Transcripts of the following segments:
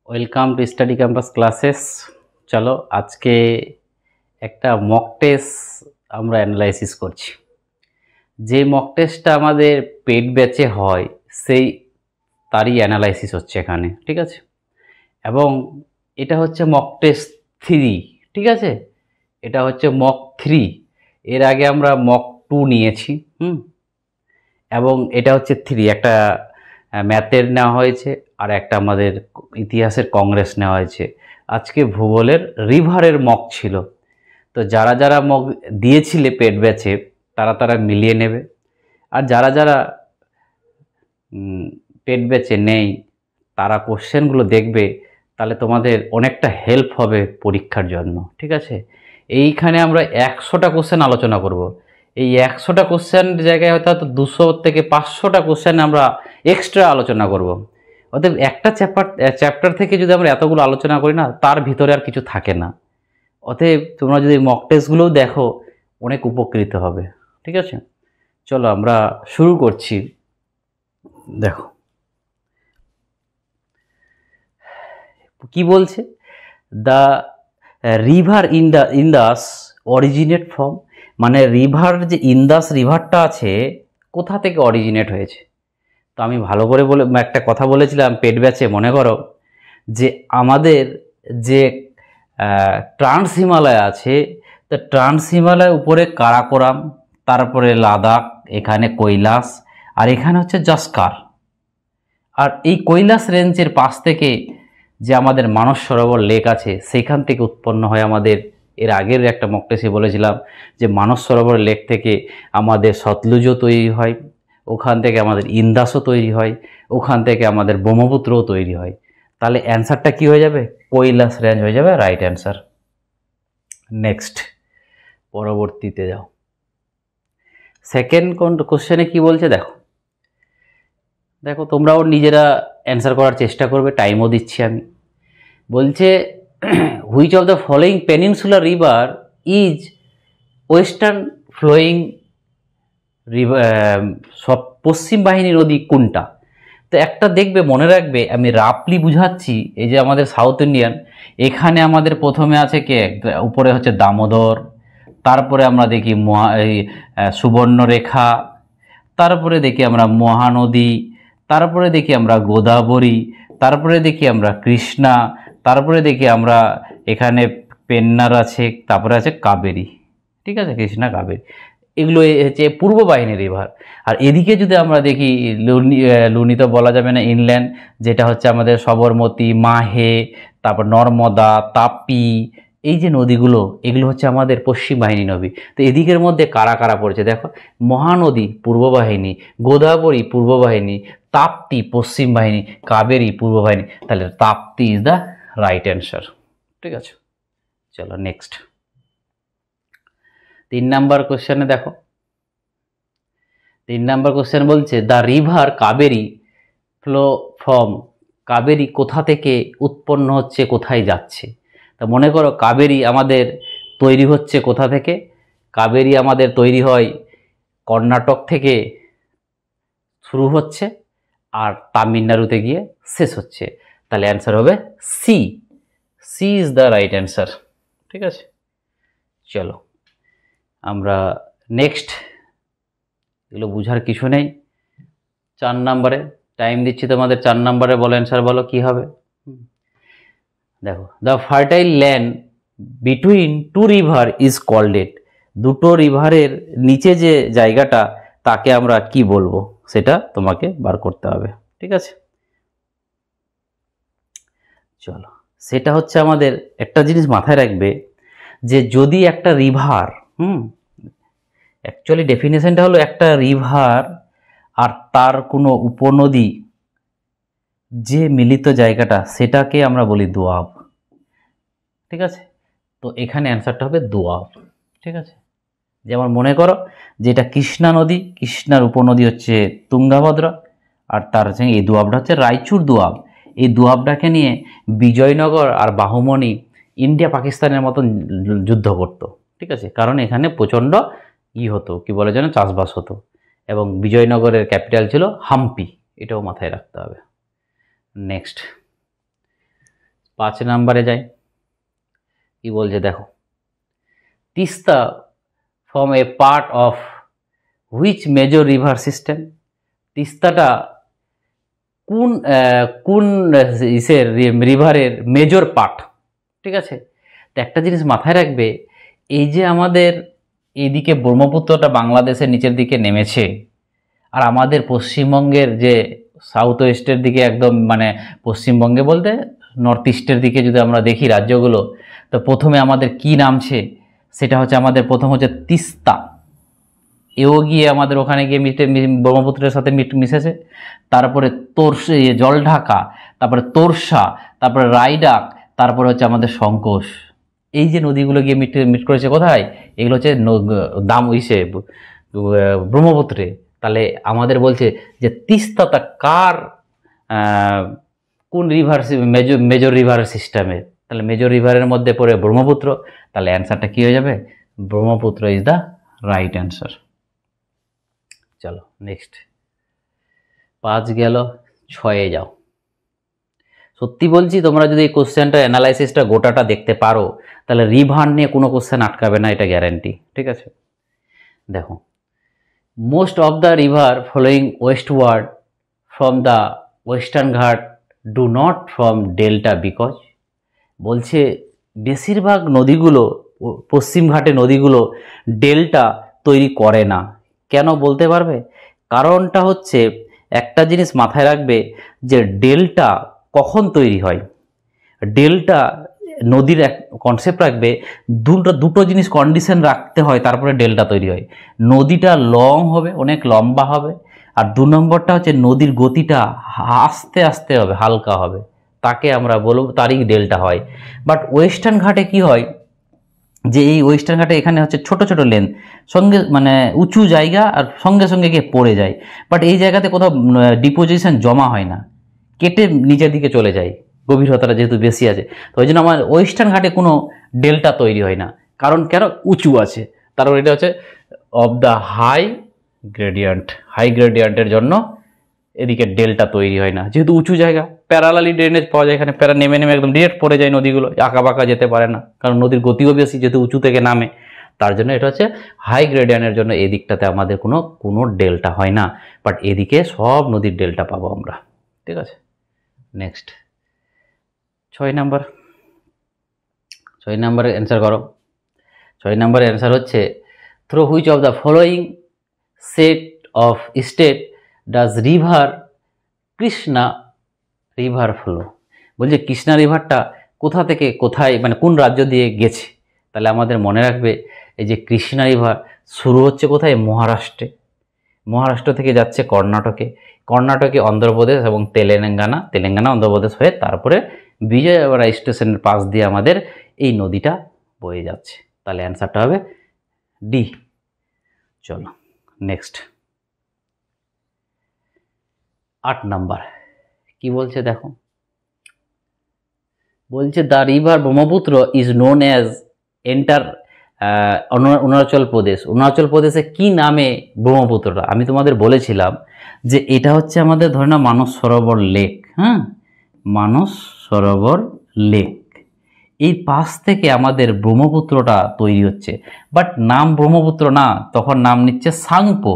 Welcome to study campus classes. চলো আজকে একটা মক টেস্ট আমরা অ্যানালাইসিস করছি। যে মক টেস্টটা আমাদের পেড ব্যাচে হয় সেই তারই অ্যানালাইসিস হচ্ছে এখানে, ঠিক আছে। এবং এটা হচ্ছে মক টেস্ট 3, ঠিক আছে। এটা হচ্ছে মক 3। এর আগে আমরা মক 2 নিয়েছি, এবং এটা হচ্ছে 3। একটা ম্যাথের নেওয়া হয়েছে আর একটা আমাদের ইতিহাসের কংগ্রেস নেওয়া হয়েছে। আজকে ভূগোলের রিভারের মক ছিল। তো যারা যারা মক দিয়েছিলে পেড ব্যাচে তারা মিলিয়ে নেবে, আর যারা যারা পেড ব্যাচে নেই তারা কোশ্চেনগুলো দেখবে, তাহলে তোমাদের অনেকটা হেল্প হবে পরীক্ষার জন্য, ঠিক আছে। এইখানে আমরা 100টা কোশ্চেন আলোচনা করব। এই 100টা কোশ্চেনের জায়গায় হয়তো 200 থেকে 500টা কোশ্চেন আমরা এক্সট্রা আলোচনা করব। অতএব একটা চ্যাপ্টার থেকে যদি আমরা এতগুলো আলোচনা করি না, তার ভিতরে আর কিছু থাকে না। অতএব তোমরা যদি মক টেস্টগুলোও দেখো অনেক উপকৃত হবে, ঠিক আছে। চলো আমরা শুরু করছি। দেখো কি বলছে, the river Indus originate from, মানে রিভার যে ইন্দাস রিভারটা আছে কোথা থেকে অরিজিনেট হয়েছে। তো আমি ভালো করে একটা কথা বলেছিলাম পেড ব্যাচে, মনে করো যে আমাদের যে ট্রান্স হিমালয় আছে, তো ট্রান্স হিমালয় উপরে কারাকোরাম, তারপরে লাদাখ, এখানে কৈলাস, আর এখানে হচ্ছে জাস্কার। আর এই কৈলাস রেঞ্জের পাশ থেকে যে আমাদের মানস সরোবর লেক আছে সেখান থেকে উৎপন্ন হয় আমাদের, এর আগের একটা মক টেস্টে বলেছিলাম যে মানস সরোবর লেক থেকে আমাদের সতলুজও তৈরি হয়, ওখান থেকে আমাদের ইন্দাসও তৈরি হয়, ওখান থেকে আমাদের ব্রহ্মপুত্রও তৈরি হয়। তাহলে অ্যান্সারটা কি হয়ে যাবে? কৈলাস রেঞ্জ হয়ে যাবে রাইট অ্যান্সার। নেক্সট, পরবর্তীতে যাও। সেকেন্ড কোশ্চেনে কি বলছে দেখো, দেখো তোমরাও নিজেরা অ্যান্সার করার চেষ্টা করবে, টাইমও দিচ্ছি আমি। বলছে which of the following peninsular river is western flowing river, সব পশ্চিম বাহিনী নদী কোনটা। তো একটা দেখবে, মনে রাখবে, আমি রাফলি বুঝাচ্ছি। এই যে আমাদের সাউথ ইন্ডিয়ান, এখানে আমাদের প্রথমে আছে কে, উপরে হচ্ছে দামোদর, তারপরে আমরা দেখি সুবর্ণরেখা, তারপরে দেখি আমরা মহানদী, তারপরে দেখি আমরা গোদাবরী, তারপরে দেখি আমরা কৃষ্ণা, তারপরে দেখি আমরা এখানে পেন্নার আছে, তারপরে আছে কাবেরী, ঠিক আছে, কৃষ্ণা কাবেরী। এগুলো হচ্ছে পূর্ব বাহিনী রিভার। আর এদিকে যদি আমরা দেখি লুনি তো বলা যাবে না, ইনল্যান্ড, যেটা হচ্ছে আমাদের সবরমতী, মাহে, তারপর নর্মদা, তাপি, এই যে নদীগুলো, এগুলো হচ্ছে আমাদের পশ্চিম বাহিনী নদী। তো এদিকের মধ্যে কারা কারা পড়ছে দেখো, মহানদী পূর্ব বাহিনী, গোদাবরী পূর্ব বাহিনী, তাপ্তি পশ্চিম বাহিনী, কাবেরী পূর্ব বাহিনী। তাহলে Tapti is the right answer, ঠিক আছে। চলো নেক্সট, 3 নাম্বার কোশ্চেনে দেখো। 3 নাম্বার কোশ্চেন বলছে the river Kaveri flow from, Kaveri কোথা থেকে উৎপন্ন হচ্ছে, কোথায় যাচ্ছে। তা মনে করো কাবেরী আমাদের তৈরি হচ্ছে কোথা থেকে, কাবেরী আমাদের তৈরি হয় কর্ণাটক থেকে শুরু হচ্ছে আর তামিলনাড়ুতে গিয়ে শেষ হচ্ছে। তাহলে অ্যান্সার হবে C, C is the right answer, ঠিক আছে। চলো আমরা নেক্সট, এগুলো বুঝার কিছু নেই। 4 নাম্বারে টাইম দিচ্ছি তোমাদের, 4 নাম্বারে বলো অ্যান্সার, বলো কি হবে। দেখো, the fertile land between two river is called it, দুটো রিভারের নিচে যে জায়গাটা তাকে আমরা কি বলবো, সেটা তোমাকে বার করতে হবে, ঠিক আছে। চলো, সেটা হচ্ছে আমাদের একটা জিনিস মাথায় রাখবে, যে যদি একটা রিভার, অ্যাকচুয়ালি ডেফিনেশনটা হলো একটা রিভার আর তার কোনো উপনদী যে মিলিত জায়গাটা, সেটাকে আমরা বলি দোয়াব, ঠিক আছে। তো এখানে অ্যান্সারটা হবে দোয়াব, ঠিক আছে। যেমন মনে করো যে এটা কৃষ্ণা নদী, কৃষ্ণার উপনদী হচ্ছে তুঙ্গাভদ্রা, আর তার সঙ্গে এই দোয়াবটা হচ্ছে রায়চুর দোয়াব। এই দোয়াবটাকে নিয়ে বিজয়নগর আর বাহুমণি ইন্ডিয়া পাকিস্তানের মতন যুদ্ধ করতো, ঠিক আছে। কারণ এখানে প্রচণ্ড হতো, কি বলে যেন, চাষবাস হতো। এবং বিজয়নগরের ক্যাপিটাল ছিল হাম্পি, এটাও মাথায় রাখতে হবে। নেক্সট, 5 নম্বরে যাই, কি বলছে দেখো, Teesta form a part of which major river system, তিস্তাটা কোন কোন ইসের রিভারের মেজর পার্ট, ঠিক আছে। তো একটা জিনিস মাথায় রাখবে, এই যে আমাদের এইদিকে ব্রহ্মপুত্রটা বাংলাদেশের নিচের দিকে নেমেছে, আর আমাদের পশ্চিমবঙ্গের যে সাউথ ওয়েস্টের দিকে একদম মানে পশ্চিমবঙ্গে বলতে নর্থ ইস্টের দিকে যদি আমরা দেখি রাজ্যগুলো, তো প্রথমে আমাদের কি নামছে, সেটা হচ্ছে আমাদের প্রথম হচ্ছে তিস্তা, এও গিয়ে আমাদের ওখানে গিয়ে ব্রহ্মপুত্রের সাথে মিশেছে, তারপরে জলঢাকা, তারপরে তোরসা, তারপরে রায়ডাক, তারপরে হচ্ছে আমাদের সংকোষ। এই যে নদীগুলো গিয়ে মিট করেছে কোথায়, এগুলো হচ্ছে ব্রহ্মপুত্রে। তাহলে আমাদের বলছে যে তিস্তাটা কার কোন রিভার মেজর রিভার সিস্টেমে, তাহলে মেজর রিভারের মধ্যে পড়ে ব্রহ্মপুত্র, তাহলে অ্যান্সারটা কি হয়ে যাবে, Brahmaputra is the right answer. চলো নেক্সট, 5 গেল, 6-এ যাও। সত্যি বলছি, তোমরা যদি এই কোশ্চেনটা অ্যানালাইসিসটা গোটাটা দেখতে পারো, তাহলে রিভার নিয়ে কোনো কোশ্চেন আটকাবে না, এটা গ্যারান্টি, ঠিক আছে। দেখো, most of the river following westward from the western Ghat do not from delta because, বলছে বেশিরভাগ নদীগুলো, পশ্চিম ঘাটে নদীগুলো ডেল্টা তৈরি করে না। কেন বলতে পারবে? কারণটা হচ্ছে, একটা জিনিস মাথায় রাখবে যে ডেল্টা কখন তৈরি হয়। ডেল্টা নদীর এক কনসেপ্ট রাখবে, দুটো জিনিস কন্ডিশন রাখতে হয়, তারপরে ডেল্টা তৈরি হয়। নদীটা লং হবে, অনেক লম্বা হবে, আর 2 নম্বরটা হচ্ছে নদীর গতিটা আস্তে আস্তে হবে, হালকা হবে, তাকে আমরা বলব, তারই ডেল্টা হয়। বাট ওয়েস্টার্ন ঘাটে কি হয়, যে এই ওয়েস্টার্ন ঘাটে এখানে হচ্ছে ছোট ছোট লেন্থ, সঙ্গে মানে উঁচু জায়গা, আর সঙ্গে সঙ্গে গিয়ে পড়ে যায়। বাট এই জায়গাতে কোথাও ডিপোজিশন জমা হয় না, কেটে নিচের দিকে চলে যায়, গভীরতাটা যেহেতু বেশি আছে। তো ওই জন্য আমার ওয়েস্টার্ন ঘাটে কোনো ডেল্টা তৈরি হয় না। কারণ কেন? উঁচু আছে। তারপর এটা হচ্ছে অফ দ্য হাই গ্রেডিয়েন্টের জন্য এদিকে ডেল্টা তৈরি হয় না, যেহেতু উঁচু জায়গা। প্যারালালি ড্রেনেজ পাওয়া যায় এখানে, নেমে নেমে একদম ডিরেক্ট পড়ে যায় নদীগুলো, আঁকা বাঁকা যেতে পারে না, কারণ নদীর গতিও বেশি, যেহেতু উঁচু থেকে নামে। তার জন্য এটা হচ্ছে হাই গ্রেডিয়েন্টের জন্য এই দিকটাতে আমাদের কোনো ডেল্টা হয় না। বাট এদিকে সব নদীর ডেল্টা পাবো আমরা, ঠিক আছে। নেক্সট 6 নাম্বার, 6 নাম্বারের অ্যান্সার করো। 6 নাম্বারের অ্যান্সার হচ্ছে, through which of the following set of state does Krishna river flow. বলছে কৃষ্ণা রিভারটা কোথা থেকে কোথায়, মানে কোন রাজ্য দিয়ে গেছে। তাহলে আমাদের মনে রাখবে, এই যে কৃষ্ণা রিভার শুরু হচ্ছে কোথায়, মহারাষ্ট্রে, মহারাষ্ট্র থেকে যাচ্ছে কর্ণাটকে অন্ধ্রপ্রদেশ এবং তেলেঙ্গানা অন্ধ্রপ্রদেশ হয়ে তারপরে বিজয়ওয়াড়া স্টেশনের পাশ দিয়ে আমাদের এই নদীটা বয়ে যাচ্ছে। তাহলে অ্যান্সারটা হবে ডি। চলো নেক্সট, 8 নাম্বার, কি বলছে দেখো, বলছে the river Brahmaputra is known as enter Arunachal প্রদেশে কি নামে ব্রহ্মপুত্রটা? আমি তোমাদের বলেছিলাম যে এটা হচ্ছে আমাদের ধরে না মানস সরোবর লেক, হ্যাঁ, মানস সরোবর লেক, এই পাশ থেকে আমাদের ব্রহ্মপুত্রটা তৈরি হচ্ছে। বাট নাম ব্রহ্মপুত্র না, তখন নাম নিচ্ছে সাংপো।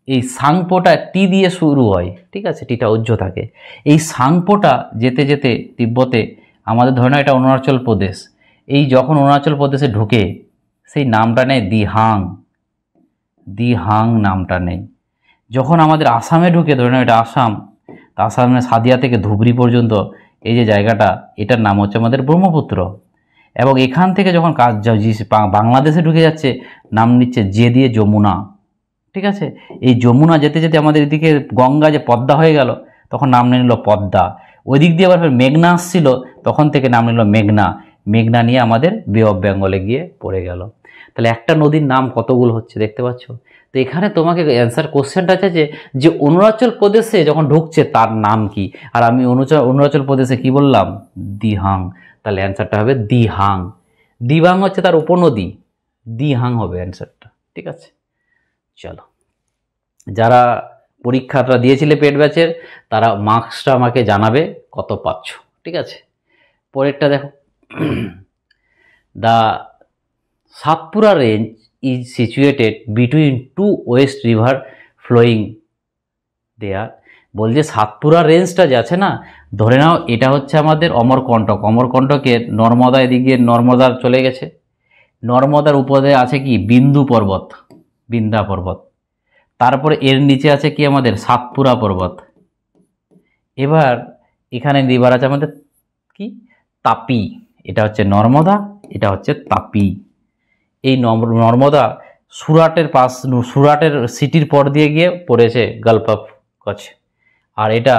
এই সাংপোটা টি দিয়ে শুরু হয়, ঠিক আছে, টিটা উজ্জ্ব থাকে। এই সাংপোটা যেতে যেতে তিব্বতে আমাদের ধরে না এটা অরুণাচল প্রদেশ, এই যখন অরুণাচল প্রদেশে ঢুকে সেই নামটা নেয় দিহাং নামটা নেই। যখন আমাদের আসামে ঢুকে, ধরে না এটা আসাম, আসামের সাদিয়া থেকে ধুবড়ি পর্যন্ত এই যে জায়গাটা, এটার নাম হচ্ছে আমাদের ব্রহ্মপুত্র। এবং এখান থেকে যখন বাংলাদেশে ঢুকে যাচ্ছে, নাম নিচ্ছে যে দিয়ে যমুনা, ঠিক আছে। এই যমুনা যেতে যেতে আমাদের এদিকে গঙ্গা যে পদ্মা হয়ে গেল, তখন নাম নিল পদ্মা। ওই দিক দিয়ে আবার মেঘনা আসছিল, তখন থেকে নাম নিল মেঘনা নিয়ে আমাদের বে অফ বেঙ্গলে গিয়ে পড়ে গেল। তাহলে একটা নদীর নাম কতগুলো হচ্ছে দেখতে পাচ্ছ। তো এখানে তোমাকে অ্যান্সার কোশ্চেনটা আছে যে অরুণাচল প্রদেশে যখন ঢুকছে তার নাম কি, আর আমি অরুণাচল প্রদেশে কি বললাম, দিহাং। তাহলে অ্যান্সারটা হবে দিহাং। দিবাং হচ্ছে তার উপনদী, দিহাং হবে অ্যান্সারটা, ঠিক আছে। চলো, যারা পরীক্ষাটা দিয়েছিলে পেড ব্যাচের, তারা মার্কসটা আমাকে জানাবে কত পাচ্ছ, ঠিক আছে। পরেরটা দেখো, the Satpura range is situated between two west river flowing there. বলছে সাতপুরা রেঞ্জটা যে আছে না, ধরে নাও এটা হচ্ছে আমাদের অমরকণ্টক, অমরকণ্টকের নর্মদা, এদিকে নর্মদার চলে গেছে, নর্মদার উপরে আছে কি বিন্দু পর্বত, বিন্দা পর্বত, তারপরে এর নিচে আছে কি আমাদের সাতপুরা পর্বত। এবার এখানে রিভার আছে আমাদের কি তাপি, এটা হচ্ছে নর্মদা, এটা হচ্ছে তাপি। এই নর্মদা সুরাটের সুরাটের সিটির পর দিয়ে গিয়ে পড়েছে গালফ অফ কচ্ছ, আর এটা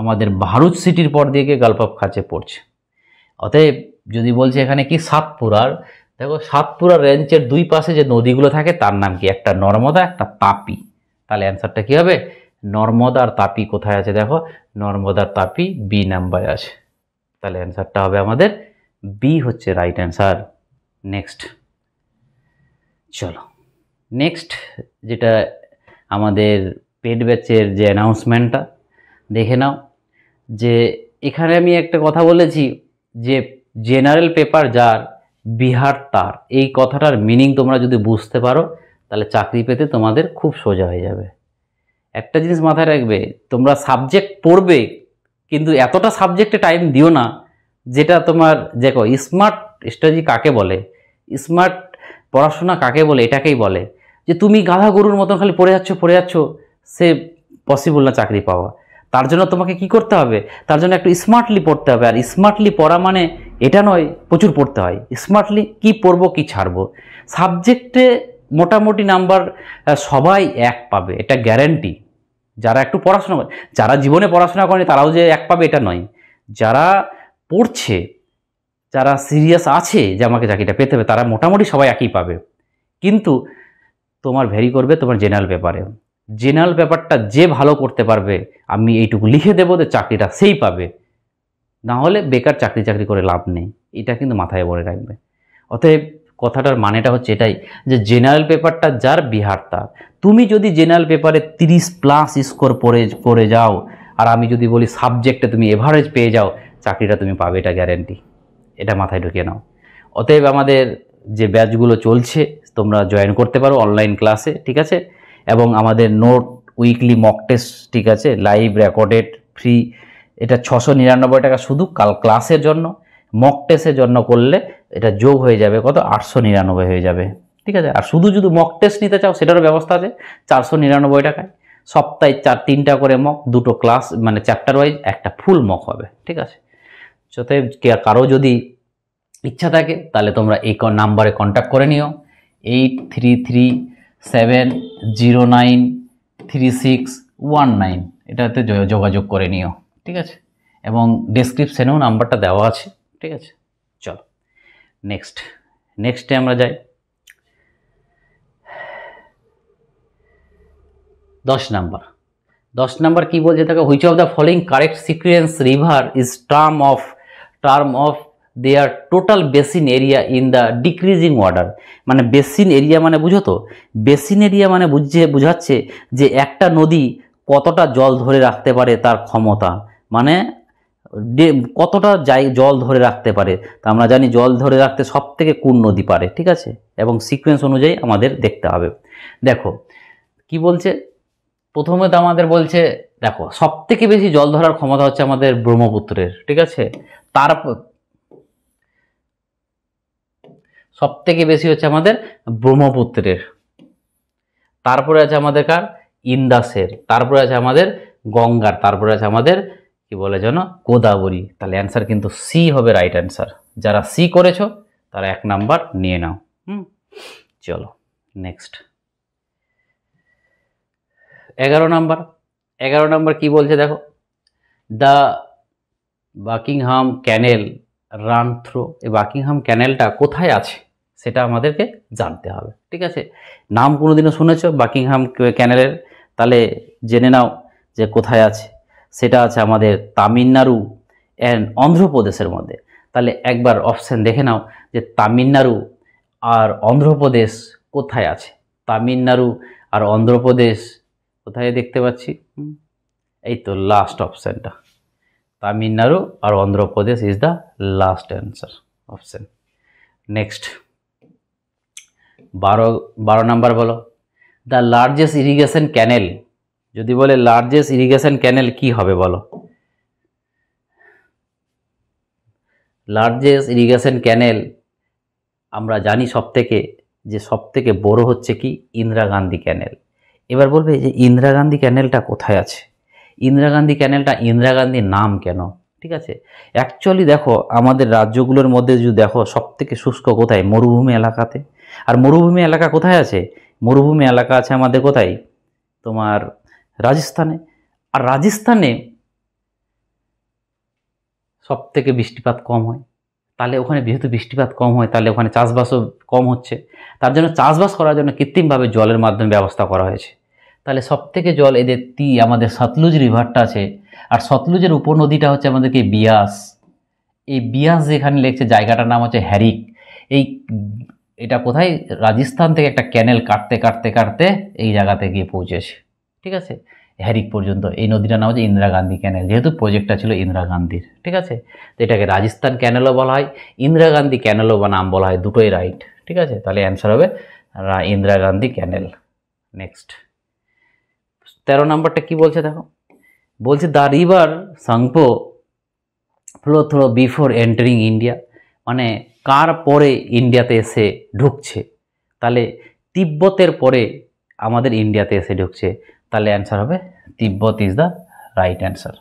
আমাদের ভারুচ সিটির পর দিয়ে গিয়ে গালফ অফ কচ্ছে পড়ছে। অতএব যদি বলছে এখানে কি সাতপুরার, দেখো সাতপুরা রেঞ্জের দুই পাশে যে নদীগুলো থাকে তার নাম কি, একটা নর্মদা একটা তাপি। তাহলে অ্যান্সারটা কি হবে, নর্মদা আর তাপি কোথায় আছে দেখো, নর্মদা তাপি বি নাম্বারে আছে। তাহলে অ্যান্সারটা হবে আমাদের বি হচ্ছে রাইট অ্যান্সার। নেক্সট চলো, নেক্সট যেটা আমাদের পেড ব্যাচের যে অ্যানাউন্সমেন্টটা দেখে নাও। যে এখানে আমি একটা কথা বলেছি যে জেনারেল পেপার যার বিহার তার, এই কথাটার মিনিং তোমরা যদি বুঝতে পারো তাহলে চাকরি পেতে তোমাদের খুব সোজা হয়ে যাবে। একটা জিনিস মাথায় রাখবে, তোমরা সাবজেক্ট পড়বে কিন্তু এতটা সাবজেক্টে টাইম দিও না যেটা তোমার, দেখো স্মার্ট স্টাডি কাকে বলে, স্মার্ট পড়াশোনা কাকে বলে, এটাকেই বলে যে তুমি গাধা গরুর মতন খালি পড়ে যাচ্ছ, সে পসিবল না চাকরি পাওয়া। তার জন্য তোমাকে কি করতে হবে, তার জন্য একটু স্মার্টলি পড়তে হবে। আর স্মার্টলি পড়া মানে এটা নয় প্রচুর পড়তে হয়, স্মার্টলি কি পড়বো কি ছাড়বো। সাবজেক্টে মোটামুটি নাম্বার সবাই এক পাবে, এটা গ্যারেন্টি। যারা একটু পড়াশোনা করে, যারা জীবনে পড়াশোনা করেনি তারাও যে এক পাবে এটা নয়, যারা পড়ছে, যারা সিরিয়াস আছে যে আমাকে চাকরিটা পেতে হবে, তারা মোটামুটি সবাই একই পাবে। কিন্তু তোমার ভ্যারি করবে তোমার জেনারেল পেপারে, জেনারেল পেপারটা যে ভালো করতে পারবে আমি এইটুকু লিখে দেবো যে চাকরিটা সেই পাবে, না হলে বেকার চাকরি করে লাভ নেই, এটা কিন্তু মাথায় বলে রাখবে। অতএব কথাটার মানেটা হচ্ছে এটাই যে জেনারেল পেপারটা যার বিহার তার। তুমি যদি জেনারেল পেপারে 30+ স্কোর করে যাও, আর আমি যদি বলি সাবজেক্টে তুমি এভারেজ পেয়ে যাও, চাকরিটা তুমি পাবে, এটা গ্যারেন্টি, এটা মাথায় ঢুকিয়ে নাও। অতএব আমাদের যে ব্যাচগুলো চলছে তোমরা জয়েন করতে পারো অনলাইন ক্লাসে, ঠিক আছে, এবং আমাদের নোট উইকলি মক টেস্ট, ঠিক আছে, লাইভ রেকর্ডেড ফ্রি, এটা 699 টাকা শুধু ক্লাসের জন্য। মক টেস্টের জন্য করলে এটা যোগ হয়ে যাবে কত, 899 হয়ে যাবে, ঠিক আছে। আর শুধু যদি মক টেস্ট নিতে চাও সেটারও ব্যবস্থা আছে 499 টাকায়। সপ্তাহে 3টা করে মক, 2টো ক্লাস মানে চ্যাপ্টার ওয়াইজ, একটা ফুল মক হবে, ঠিক আছে। যাতে কারো যদি ইচ্ছা থাকে তাহলে তোমরা এই নাম্বারে কন্ট্যাক্ট করে নিও, 8337093619, এটাতে যোগাযোগ করে নিও, ঠিক আছে। এবং ডেসক্রিপশনেও নাম্বারটা দেওয়া আছে, ঠিক আছে। চলো নেক্সটে আমরা যাই। 10 নাম্বার কি বলছে দেখো, which of the following correct sequence river is term of their total basin area in the decreasing order. মানে বেসিন এরিয়া মানে বুঝো তো, বেসিন এরিয়া মানে বুঝাচ্ছে যে একটা নদী কতটা জল ধরে রাখতে পারে তার ক্ষমতা, মানে কতটা জল ধরে রাখতে পারে। তা আমরা জানি জল ধরে রাখতে সব থেকে কোন নদী পারে, ঠিক আছে, এবং সিকোয়েন্স অনুযায়ী আমাদের দেখতে হবে। দেখো কি বলছে, প্রথমে তো আমাদের বলছে দেখো সব থেকে বেশি জল ধরার ক্ষমতা হচ্ছে আমাদের ব্রহ্মপুত্রের, ঠিক আছে। তারপর সব থেকে বেশি হচ্ছে আমাদের ব্রহ্মপুত্রের, তারপরে আছে আমাদের কার, ইন্দাসের, তারপরে আছে আমাদের গঙ্গার, তারপরে আছে আমাদের কি বলে যেন গোদাবরী। তাহলে অ্যান্সার কিন্তু সি হবে রাইট অ্যান্সার। যারা সি করেছো তারা 1 নাম্বার নিয়ে নাও। চলো নেক্সট 11 নাম্বার কি বলছে দেখো, the Buckingham canal run through. এই বাকিংহাম ক্যানেলটা কোথায় আছে সেটা আমাদেরকে জানতে হবে, ঠিক আছে। নাম কোনোদিনও শুনেছো বাকিংহাম ক্যানেলের, তাহলে জেনে নাও যে কোথায় আছে। সেটা আছে আমাদের তামিলনাড়ু অ্যান্ড অন্ধ্রপ্রদেশের মধ্যে। তাহলে একবার অপশান দেখে নাও যে তামিলনাড়ু আর অন্ধ্রপ্রদেশ কোথায় আছে। তামিলনাড়ু আর অন্ধ্রপ্রদেশ কোথায় দেখতে পাচ্ছি, এই তো লাস্ট অপশানটা, তামিলনাড়ু আর Andhra Pradesh is the last answer option. Next 12 number বলো, দ্য লার্জেস্ট ইরিগেশন ক্যানেল, যদি বলে লার্জেস্ট ইরিগেশন ক্যানেল কি হবে বলো? লার্জেস্ট ইরিগেশন ক্যানেল আমরা জানি সব থেকে বড় হচ্ছে কি ইন্দিরা গান্ধী ক্যানেল। এবার বলবে যে ইন্দিরা গান্ধী ক্যানেলটা কোথায় আছে? ইন্দিরা গান্ধী ক্যানেলটা ইন্দিরা গান্ধীর নাম কেন? ঠিক আছে, অ্যাকচুয়ালি দেখো আমাদের রাজ্যগুলোর মধ্যে যদি দেখো সব থেকে শুষ্ক কোথায়? মরুভূমি এলাকাতে। আর মরুভূমি এলাকা কোথায় আছে? মরুভূমি এলাকা আছে আমাদের কোথায়? তোমার রাজস্থানে। আর রাজস্থানে সব থেকে বৃষ্টিপাত কম হয়, তাহলে ওখানে যেহেতু বৃষ্টিপাত কম হয় তাহলে ওখানে চাষবাসও কম হচ্ছে। তার জন্য চাষবাস করার জন্য কৃত্রিমভাবে জলের মাধ্যমে ব্যবস্থা করা হয়েছে। তাহলে সব থেকে জল এদের আমাদের সতলুজ রিভারটা আছে, আর সতলুজের উপনদীটা হচ্ছে আমাদেরকে বিয়াস। এই বিয়াস যেখানে লেগছে জায়গাটার নাম হচ্ছে হ্যারিক। এটা কোথায়? রাজস্থান থেকে একটা ক্যানেল কাটতে কাটতে কাটতে এই জায়গাতে গিয়ে পৌঁছেছে। ঠিক আছে, হ্যারিক পর্যন্ত। এই নদীটার নাম হচ্ছে ইন্দিরা গান্ধী ক্যানেল, যেহেতু প্রজেক্টটা ছিল ইন্দিরা গান্ধীর। ঠিক আছে, তো এটাকে রাজস্থান ক্যানেলও বলা হয়, ইন্দিরা গান্ধী ক্যানেলও বা নাম বলা হয়, দুটোই রাইট। ঠিক আছে, তাহলে অ্যান্সার হবে ইন্দিরা গান্ধী ক্যানেল। নেক্সট 13 নম্বরটা কি বলছে দেখো, বলছে the river Tsangpo flow through before entering India, মানে কার পরে ইন্ডিয়াতে এসে ঢুকছে? তাহলে তিব্বতের পরে আমাদের ইন্ডিয়াতে এসে ঢুকছে, তাহলে অ্যান্সার হবে তিব্বত ইজ দ্য রাইট অ্যান্সার।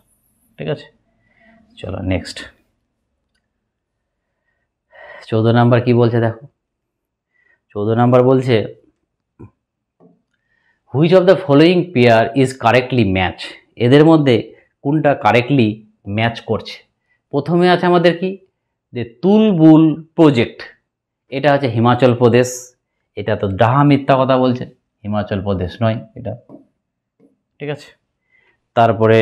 ঠিক আছে, চলো নেক্সট 14 নাম্বার কি বলছে দেখো। 14 নাম্বার বলছে which of the following pair is correctly match, এদের মধ্যে কোনটা কারেক্টলি ম্যাচ করছে? প্রথমে আছে আমাদের কি, যে তুলবুল প্রজেক্ট, এটা হচ্ছে হিমাচল প্রদেশ। এটা তো ডাহা মিথ্যা কথা বলছে, হিমাচল প্রদেশ নয় এটা। ঠিক আছে, তারপরে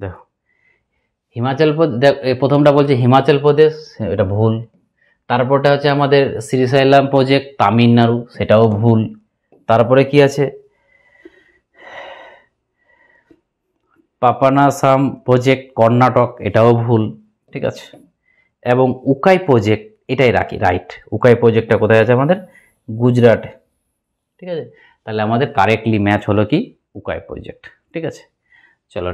দেখো হিমাচল প্রদেশ, প্রথমটা বলছে হিমাচল প্রদেশ, এটা ভুল। তারপরটা হচ্ছে আমাদের শ্রীশৈলম প্রজেক্ট তামিলনাড়ু, সেটাও ভুল। তারপরে কি আছে পাপানাসাম প্রজেক্ট কর্ণাটক, এটাও ভুল। ঠিক আছে, এবং উকাই প্রজেক্ট এটাই রাখি রাইট। উকাই প্রজেক্টটা কোথায় আছে? আমাদের গুজরাটে। ঠিক আছে, তাহলে আমাদের কারেক্টলি ম্যাচ হলো কি উকাই প্রজেক্ট। ঠিক আছে, চলো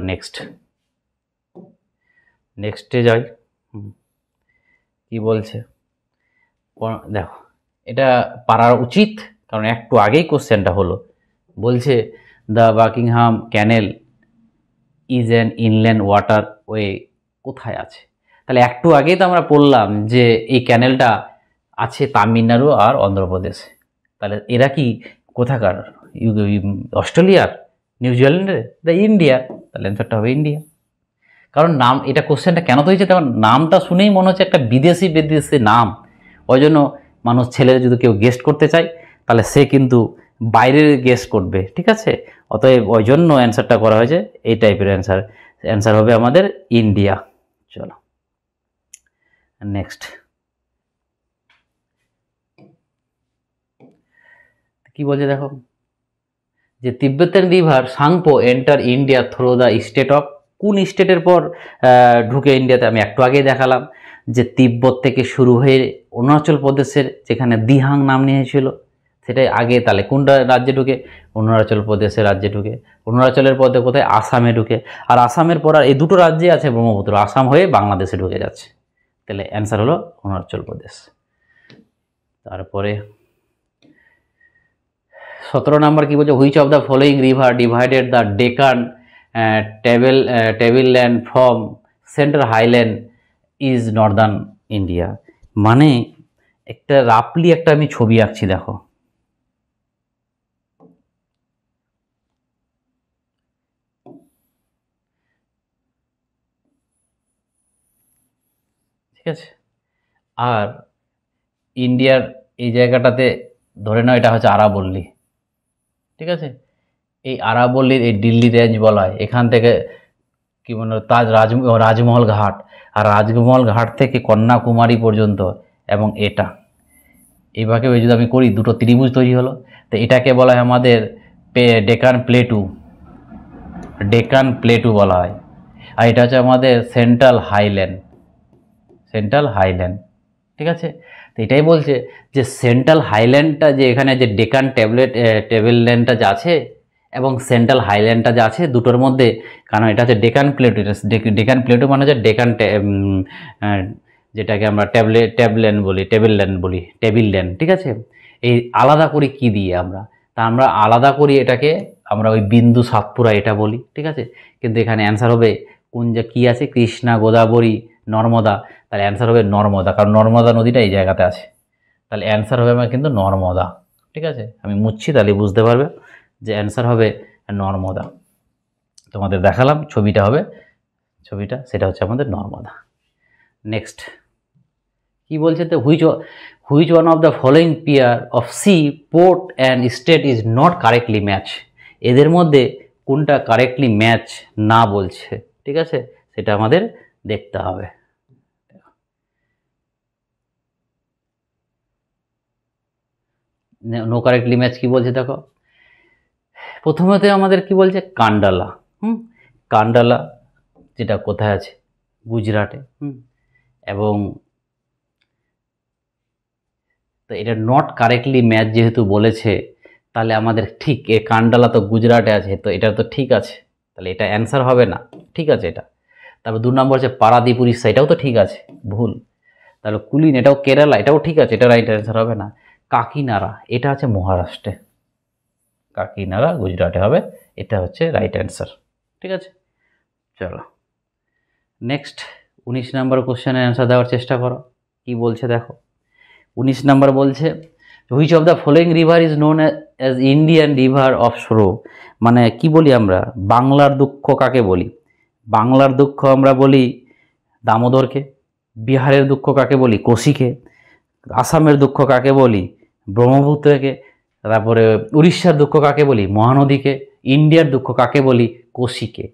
নেক্সটে যাই। কি বলছে দেখো, এটা পারার উচিত, কারণ একটু আগেই কোশ্চেনটা হলো। বলছে the Buckingham canal is an inland water way, কোথায় আছে? তাহলে একটু আগেই তো আমরা পড়লাম যে এই ক্যানেলটা আছে তামিলনাড়ু আর অন্ধ্রপ্রদেশে। তাহলে এরা কি কোথাকার? অস্ট্রেলিয়ার, নিউজিল্যান্ডের, ইন্ডিয়া। তাহলে অ্যান্সারটা হবে ইন্ডিয়া। কারণ নাম, এটা কোশ্চেনটা কেন তো হয়েছে, তেমন নামটা শুনেই মনে হচ্ছে একটা বিদেশি নাম। ওই জন্য মানুষ, ছেলেরা যদি কেউ গেস্ট করতে চায় তাহলে সে কিন্তু বাইরের গেস্ট করবে। ঠিক আছে, অতএব ওই জন্য অ্যান্সারটা করা হয়েছে এই টাইপের অ্যান্সার হবে আমাদের ইন্ডিয়া। চলো নেক্সট কি বলছে দেখো, যে তিব্বতের river Tsangpo enter India through the state of, কোন স্টেটের পর ঢুকে ইন্ডিয়াতে? আমি একটু আগেই দেখালাম যে তিব্বত থেকে শুরু হয়ে অরুণাচল প্রদেশের যেখানে দিহাং নাম নিয়েছিল সেটাই আগে। তাহলে কোনটা রাজ্যে ঢুকে? অরুণাচল প্রদেশের রাজ্যে ঢুকে। অরুণাচলের পরে কোথায়? আসামে ঢুকে। আর আসামের পর আর এই দুটো রাজ্যে আছে ব্রহ্মপুত্র, আসাম হয়ে বাংলাদেশে ঢুকে যাচ্ছে। তাহলে অ্যান্সার হলো অরুণাচল প্রদেশ। তারপরে 17 নাম্বার কি বলছে, which of the following river divided the Deccan tableland from central highland is northern India, মানে একটা রাফলি একটা আমি ছবি আঁকছি দেখো। ঠিক আছে, আর ইন্ডিয়ার এই জায়গাটাতে ধরে নাও এটা হচ্ছে আরাবল্লী। ঠিক আছে, এই আরাবল্লীর এই দিল্লি রেঞ্জ বলা হয়, এখান থেকে কি মনে রাজমহল ঘাট, আর রাজমহল ঘাট থেকে কন্যাকুমারী পর্যন্ত, এবং এটা এইভাবে যদি আমি করি দুটো ত্রিভুজ তৈরি হলো। তো এটাকে বলা হয় আমাদের ডেকান প্লেটু, ডেকান প্লেটু বলা হয়। আর এটা হচ্ছে আমাদের সেন্ট্রাল হাইল্যান্ড, সেন্ট্রাল হাইল্যান্ড। ঠিক আছে, তো এটাই বলছে যে সেন্ট্রাল হাইল্যান্ডটা যে এখানে যে ডেকান টেবিলল্যান্ডটা যে আছে এবং সেন্ট্রাল হাইল্যান্ডটা যে আছে দুটোর মধ্যে, কারণ এটা হচ্ছে ডেকান প্লেটু, ডেকান প্লেটু মানে হচ্ছে ডেকান যেটাকে আমরা ট্যাবল্যান্ড বলি, টেবিলল্যান্ড। ঠিক আছে, এই আলাদা করি কি দিয়ে আমরা, তা আমরা আলাদা করি এটাকে আমরা ওই বিন্দু সাতপুরা এটা বলি। ঠিক আছে, কিন্তু এখানে অ্যান্সার হবে কোন যে কী আছে, কৃষ্ণা, গোদাবরী, নর্মদা। তাহলে অ্যান্সার হবে নর্মদা, কারণ নর্মদা নদীটা এই জায়গাতে আছে। তাহলে অ্যান্সার হবে আমার কিন্তু নর্মদা। ঠিক আছে, আমি মুছছি তাহলে বুঝতে পারবে যে অ্যান্সার হবে নর্মদা। তোমাদের দেখালাম ছবিটা হবে, ছবিটা সেটা হচ্ছে আমাদের নর্মদা। নেক্সট কি বলছে, তো which one of the following pair of sea, port and state is not correctly match. এদের মধ্যে কোনটা কারেক্টলি ম্যাচ না বলছে। ঠিক আছে, সেটা আমাদের দেখতে হবে। নো কারেক্টলি ম্যাচ কি বলছে দেখো, প্রথমতে আমাদের কি বলছে কান্ডালা। কান্ডালা যেটা কোথায় আছে, গুজরাটে। এবং তো এটা নট কারেক্টলি ম্যাচ যেহেতু বলেছে, তাহলে আমাদের ঠিক এ কান্ডালা তো গুজরাটে আছে, তো এটা তো ঠিক আছে, তাহলে এটা অ্যান্সার হবে না। ঠিক আছে এটা। তারপর 2 নম্বর হচ্ছে পারাদীপ উড়িষ্যা, এটাও তো ঠিক আছে, ভুল। তাহলে কুলিন এটাও কেরালা, এটাও ঠিক আছে, এটা রাইট অ্যান্সার হবে না। কাকিনাড়া এটা আছে মহারাষ্ট্রে, কাকিনাড়া গুজরাটে হবে, এটা হচ্ছে রাইট অ্যান্সার। ঠিক আছে, চলো নেক্সট 19 নম্বর কোশ্চেনের অ্যান্সার দেওয়ার চেষ্টা করো। কি বলছে দেখো, 19 নম্বর বলছে which of the following river is known as Indian river of সরো। মানে কি বলি আমরা, বাংলার দুঃখ কাকে বলি? বাংলার দুঃখ আমরা বলি দামোদরকে। বিহারের দুঃখ কাকে বলি? কোশিকে। আসামের দুঃখ কাকে বলি? ব্রহ্মপুত্রকে। তারপরে উড়িষ্যার দুঃখ কাকে বলি? মহানদীকে। ইন্ডিয়ার দুঃখ কাকে বলি? কোশিকে।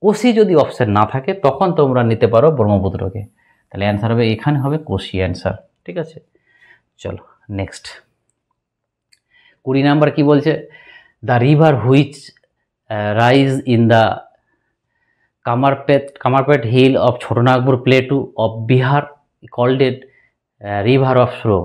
কোশি যদি অপশন না থাকে তখন তোমরা নিতে পারো ব্রহ্মপুত্রকে। তাহলে অ্যান্সার হবে এখানে হবে কোশি অ্যান্সার। ঠিক আছে, চলো নেক্সট 20 নাম্বার কি বলছে, the river which rise in the Khamarpat hill of Chota Nagpur plateau of Bihar called it river of sorrow.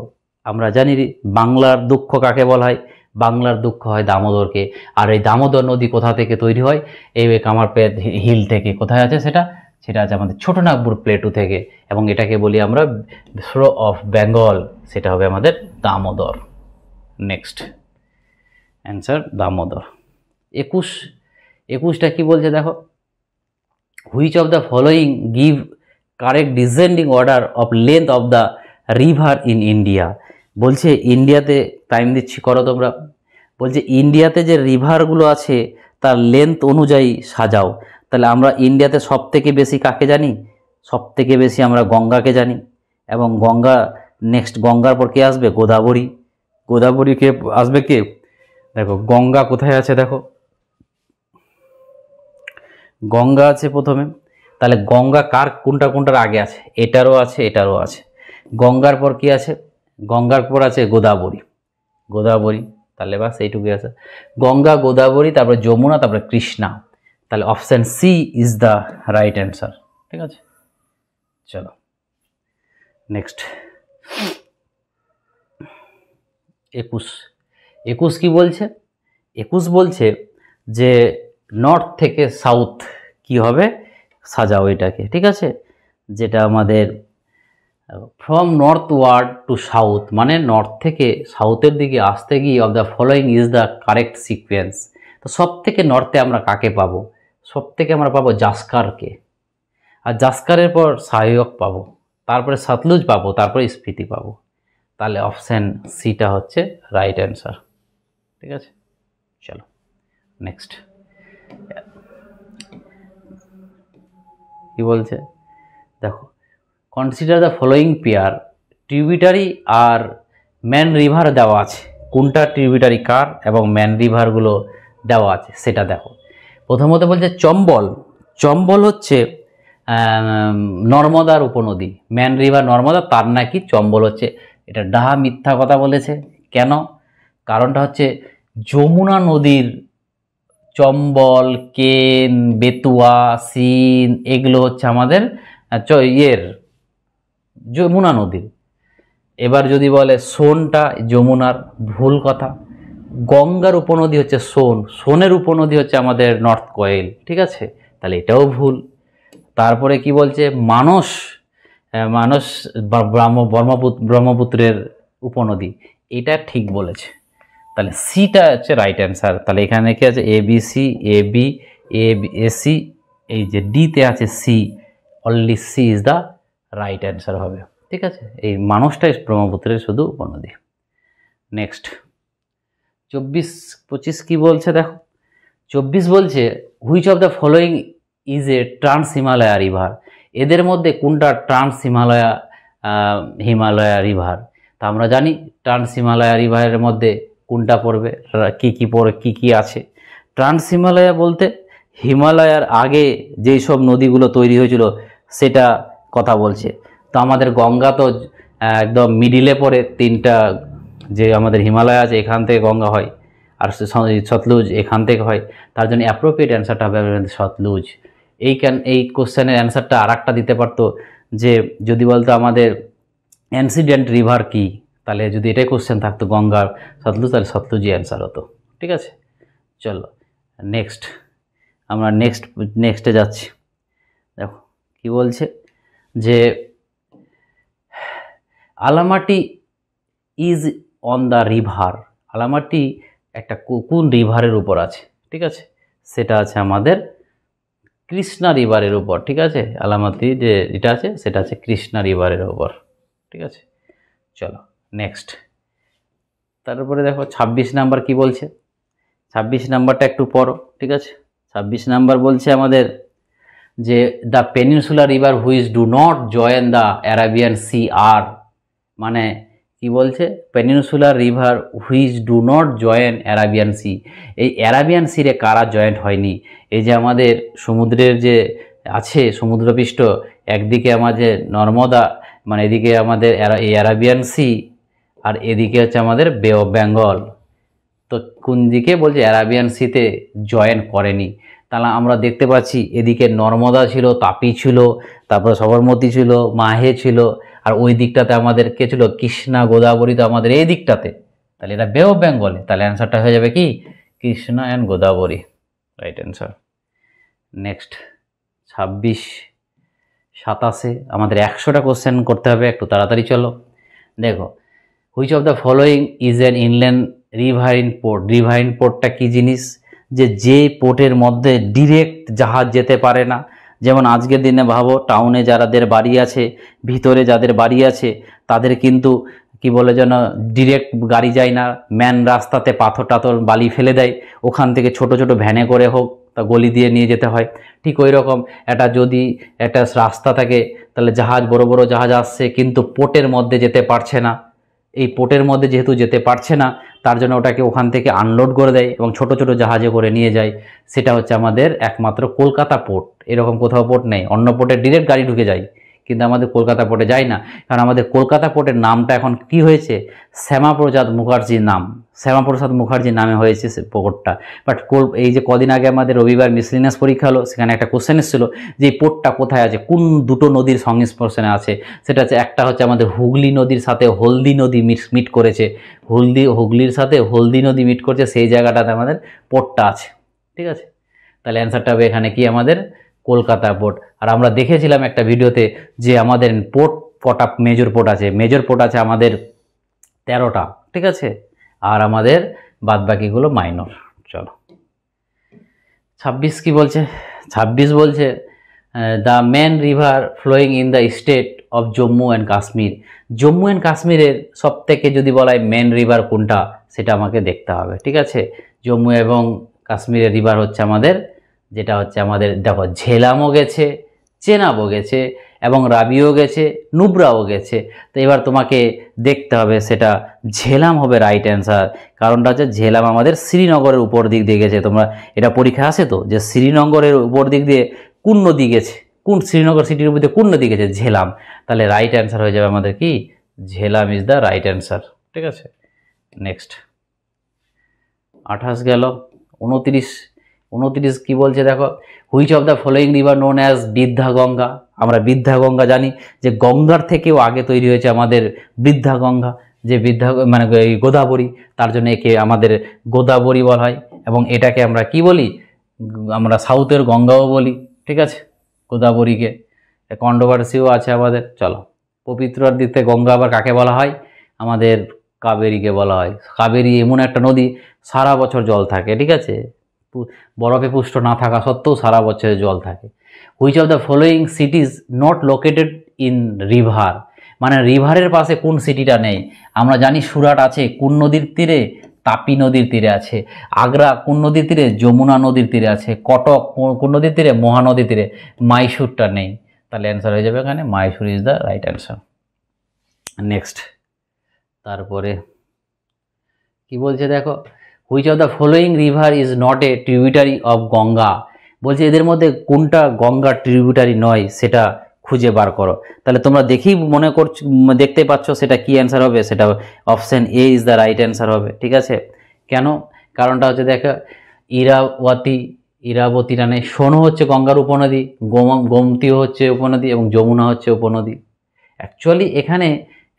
আমরা জানি বাংলার দুঃখ কাকে বলা হয়, বাংলার দুঃখ হয় দামোদরকে। আর এই দামোদর নদী কোথা থেকে তৈরি হয়? এই কামারপেট হিল থেকে। কোথায় আছে সেটা? সেটা আছে আমাদের ছোটনাগপুর প্লেটু থেকে, এবং এটাকে বলি আমরা সরো অফ বেঙ্গল, সেটা হবে আমাদের দামোদর। Next answer Damodar. 21টা কি বলছে দেখো, which of the following give correct descending order of length of the river in India. বলছে ইন্ডিয়াতে, টাইম দিচ্ছি করো তোমরা, বলছে ইন্ডিয়াতে যে রিভারগুলো আছে তার লেন্থ অনুযায়ী সাজাও। তাহলে আমরা ইন্ডিয়াতে সব থেকে বেশি কাকে জানি? সব থেকে বেশি আমরা গঙ্গাকে জানি, এবং গঙ্গা নেক্সট, গঙ্গার পর কে আসবে? গোদাবরী। গোদাবরী কে আসবে কে? দেখো গঙ্গা কোথায় আছে, দেখো গঙ্গা আছে প্রথমে। তাহলে গঙ্গা কার কোনটার আগে আছে? এটারও আছে, এটারও আছে। গঙ্গার পর কি আছে? গঙ্গার পর আছে গোদাবরী। গোদাবরী, তাহলে বাস এইটুকুই আছে। গঙ্গা, গোদাবরী, তারপরে যমুনা, তারপরে কৃষ্ণা। তাহলে option C is the right answer. ঠিক আছে, চলো নেক্সট 21 কি বলছে? 21 বলছে যে নর্থ থেকে সাউথ কি হবে সাজাও এটাকে। ঠিক আছে, যেটা আমাদের from northward to south, মানে নর্থ থেকে সাউথের দিকে আসতে গিয়ে of the following is the correct sequence. তো সব থেকে নর্থে আমরা কাকে পাবো? সব থেকে আমরা পাবো জাস্কারকে, আর জাস্কারের পর সহায়ক পাবো, তারপরে সতলুজ পাবো, তারপরে স্পিতি পাবো। তাহলে অপশান সিটা হচ্ছে রাইট অ্যান্সার। ঠিক আছে, চলো নেক্সট কি বলছে দেখো, consider the following pair tributary আর ম্যান রিভার দেওয়া আছে। কোনটা ট্রিবিউটারি কার এবং ম্যান রিভারগুলো দেওয়া আছে সেটা দেখো। প্রথমত বলছে চম্বল। চম্বল হচ্ছে নর্মদার উপনদী, ম্যান রিভার নর্মদা, তার নাকি চম্বল হচ্ছে এটা ডাহা মিথ্যা কথা বলেছে। কেন? কারণটা হচ্ছে যমুনা নদীর চম্বল, কেন, বেতুয়া, সিন এগুলো হচ্ছে আমাদের যমুনা নদীর। এবার যদি বলে সোনটা যমুনার, ভুল কথা। গঙ্গার উপনদী হচ্ছে সোন, সোনের উপনদী হচ্ছে আমাদের নর্থ কোয়েল, ঠিক আছে, তাহলে এটাও ভুল। তারপরে কি বলছে মানস, মানস ব্রহ্মপুত্রের উপনদী, এটা ঠিক বলেছে। তাহলে সিটা হচ্ছে রাইট অ্যান্সার। তাহলে এখানে কি আছে ABC, AB, AC, এই যে ডিতে আছে C, only C is the right answer হবে, ঠিক আছে। এই মানসটাই ব্রহ্মপুত্রের শুধু উপনদী। নেক্সট 24-25 কি বলছে দেখো। 24 বলছে which of the following is A trans Himalaya river. এদের মধ্যে কোনটা ট্রান্স হিমালয়া রিভার? তা আমরা জানি ট্রান্স হিমালয়া রিভারের মধ্যে কোনটা পড়বে, কি কি আছে। ট্রান্স হিমালয়া বলতে হিমালয়ার আগে যেই সব নদীগুলো তৈরি হয়েছিল সেটা কথা বলছে। তো আমাদের গঙ্গা তো একদম মিডিলে পড়ে, তিনটা যে আমাদের হিমালয় আছে এখান থেকে গঙ্গা হয়, আর সতলুজ এখান থেকে হয়, তার জন্য অ্যাপ্রোপ্রিয়েট অ্যান্সারটা হবে সতলুজ। এই কোশ্চেনের অ্যান্সারটা আর একটা দিতে পারতো, যে যদি বলতো আমাদের অ্যান্সিডেন্ট রিভার কি, তাহলে যদি এটাই কোশ্চেন থাকতো গঙ্গা সতলুজ, তাহলে সতলুজই অ্যান্সার হতো, ঠিক আছে। চলো নেক্সট, আমরা নেক্সটে যাচ্ছি। দেখো কি বলছে, যে আলামাটি ইজ অন দ্য রিভার। আলামাটি একটা কোন রিভারের উপর আছে, ঠিক আছে, সেটা আছে আমাদের কৃষ্ণা রিভারের উপর, ঠিক আছে। আলামাটি যে এটা আছে সেটা আছে কৃষ্ণা রিভারের উপর, ঠিক আছে। চলো নেক্সট। তারপরে দেখো 26 নাম্বার কি বলছে। 26 নাম্বারটা একটু পড়ো, ঠিক আছে। 26 নাম্বার বলছে আমাদের যে the peninsula river which do not join the Arabian sea are, মানে কি বলছে, peninsular river which do not join Arabian sea. এই অ্যারাবিয়ান সিরে কারা জয়েন্ট হয়নি? এই যে আমাদের সমুদ্রের যে আছে সমুদ্রপৃষ্ঠ, একদিকে আমাদের নর্মদা, মানে এদিকে আমাদের এই অ্যারাবিয়ান সি, আর এদিকে হচ্ছে আমাদের বে অফ বেঙ্গল। তো কোন দিকে বলছে অ্যারাবিয়ান সিতে জয়েন করেনি। তাহলে আমরা দেখতে পাচ্ছি এদিকে নর্মদা ছিল, তাপি ছিল, তারপরে সবরমতী ছিল, মাহে ছিল, আর ওই দিকটাতে আমাদের কে ছিল, কৃষ্ণা গোদাবরী, তো আমাদের এই দিকটাতে, তাহলে এটা বে অফ বেঙ্গলে, তাহলে অ্যান্সারটা হয়ে যাবে কি Krishna and Godavari, right answer. Next 26-27 আমাদের 100টা কোশ্চেন করতে হবে, একটু তাড়াতাড়ি চলো। দেখো which of the following is an inland riverine port. Riverine পোর্টটা কী জিনিস, যে পোর্টের মধ্যে ডিরেক্ট জাহাজ যেতে পারে না। যেমন আজকের দিনে ভাবো টাউনে যাদের বাড়ি আছে, ভিতরে যাদের বাড়ি আছে, তাদের কিন্তু কি বলে যেন ডিরেক্ট গাড়ি যায় না, ম্যান রাস্তাতে পাথর টাথর বালি ফেলে দেয়, ওখান থেকে ছোট ছোট ভ্যানে করে হোক তা গলি দিয়ে নিয়ে যেতে হয়। ঠিক ওই রকম যদি একটা রাস্তা থাকে, তাহলে জাহাজ, বড় বড় জাহাজ আসছে কিন্তু পোর্টের মধ্যে যেতে পারছে না। এই পোর্টের মধ্যে যেহেতু যেতে পারছে না, তার জন্য ওটাকে ওখান থেকে আনলোড করে দেয় এবং ছোট ছোট জাহাজে করে নিয়ে যায়। সেটা হচ্ছে আমাদের একমাত্র কলকাতা পোর্ট, এরকম কোথাও পোর্ট নেই। অন্য পোর্টে ডিরেক্ট গাড়ি ঢুকে যায়, কিন্তু আমাদের কলকাতা পোর্টে যায় না, কারণ আমাদের কলকাতা পোর্টের নামটা এখন কি হয়েছে, শ্যামাপ্রসাদ মুখার্জির নাম, শ্যামাপ্রসাদ মুখার্জির নামে হয়েছে সে পোর্টটা। বাট এই যে কদিন আগে আমাদের রবিবার মিসলিনিয়াস পরীক্ষা হলো, সেখানে একটা কোশ্চেন এসেছিল যে এই পোর্টটা কোথায় আছে, কোন দুটো নদীর সংস্পর্শনে আছে। সেটা হচ্ছে একটা হচ্ছে আমাদের হুগলি নদীর সাথে হলদি নদী মিট করেছে, হুগলির সাথে হলদি নদী মিট করছে, সেই জায়গাটাতে আমাদের পোর্টটা আছে, ঠিক আছে। তাহলে অ্যান্সারটা হবে এখানে কি আমাদের কলকাতা পোর্ট। আর আমরা দেখেছিলাম একটা ভিডিওতে যে আমাদের পোর্ট কটা মেজর পোর্ট আছে, আমাদের 13টা, ঠিক আছে, আর আমাদের বাদবাকিগুলো মাইনর। চলো 26 কি বলছে। 26 বলছে the main river flowing in the state of Jammu and Kashmir. Jammu and কাশ্মীরের সব থেকে যদি বলা হয় মেন রিভার কোনটা, সেটা আমাকে দেখতে হবে, ঠিক আছে। জম্মু এবং কাশ্মীরের রিভার হচ্ছে আমাদের, যেটা হচ্ছে আমাদের দেখো ঝেলামও গেছে, চেনাবও গেছে, এবং রাবিও গেছে, নুব্রাও গেছে। তো এবার তোমাকে দেখতে হবে সেটা ঝেলাম হবে রাইট অ্যান্সার। কারণটা হচ্ছে ঝেলাম আমাদের শ্রীনগরের উপর দিক দিয়ে গেছে। তোমরা এটা পরীক্ষা আসে তো, যে শ্রীনগরের উপর দিক দিয়ে কোন নদী গেছে, কোন শ্রীনগর সিটির উপর দিয়ে কোন নদী গেছে, ঝেলাম। তাহলে রাইট অ্যান্সার হয়ে যাবে আমাদের কি Jhelum is the right answer. ঠিক আছে, নেক্সট 28 গেল। 29 কি বলছে দেখো, which of the following river known as বৃদ্ধা গঙ্গা। আমরা বৃদ্ধা গঙ্গা জানি যে গঙ্গার থেকেও আগে তৈরি হয়েছে আমাদের বৃদ্ধা গঙ্গা, যে বৃদ্ধা মানে এই গোদাবরী, তার জন্য একে আমাদের গোদাবরী বলা হয়। এবং এটাকে আমরা কি বলি, আমরা সাউথের গঙ্গাও বলি। ঠিক আছে, গোদাবরীকে কন্ট্রোভার্সিও আছে আমাদের। চলো, পবিত্রর দিক থেকে গঙ্গা আবার কাকে বলা হয়, আমাদের কাবেরীকে বলা হয়। কাবেরী এমন একটা নদী সারা বছর জল থাকে। ঠিক আছে, বরফে পুষ্ট না থাকা সত্ত্বেও সারা বছরে জল থাকে। Which of the following সিটিজ not located in river, মানে রিভারের পাশে কোন সিটিটা নেই। আমরা জানি সুরাট আছে কোন নদীর তীরে, তাপি নদীর তীরে আছে। আগ্রা কোন নদীর তীরে, যমুনা নদীর তীরে আছে। কটক কোন নদীর তীরে, মহানদীর তীরে। মাইসুরটা নেই, তাহলে অ্যান্সার হয়ে যাবে এখানে Mysore is the right answer. Next, তারপরে কি বলছে দেখো, which of the following river is not a tributary of Ganga. বলছে এদের মধ্যে কোনটা গঙ্গা ট্রিবিউটারি নয় সেটা খুঁজে বার করো। তাহলে তোমরা দেখেই মনে করছো, দেখতে পাচ্ছ সেটা কি অ্যান্সার হবে, সেটা option A is the right answer হবে। ঠিক আছে, কেন, কারণটা হচ্ছে দেখো, ইরাবতীটা নেই। সোনো হচ্ছে গঙ্গার উপনদী, গোমতীও হচ্ছে উপনদী, এবং যমুনা হচ্ছে উপনদী। অ্যাকচুয়ালি এখানে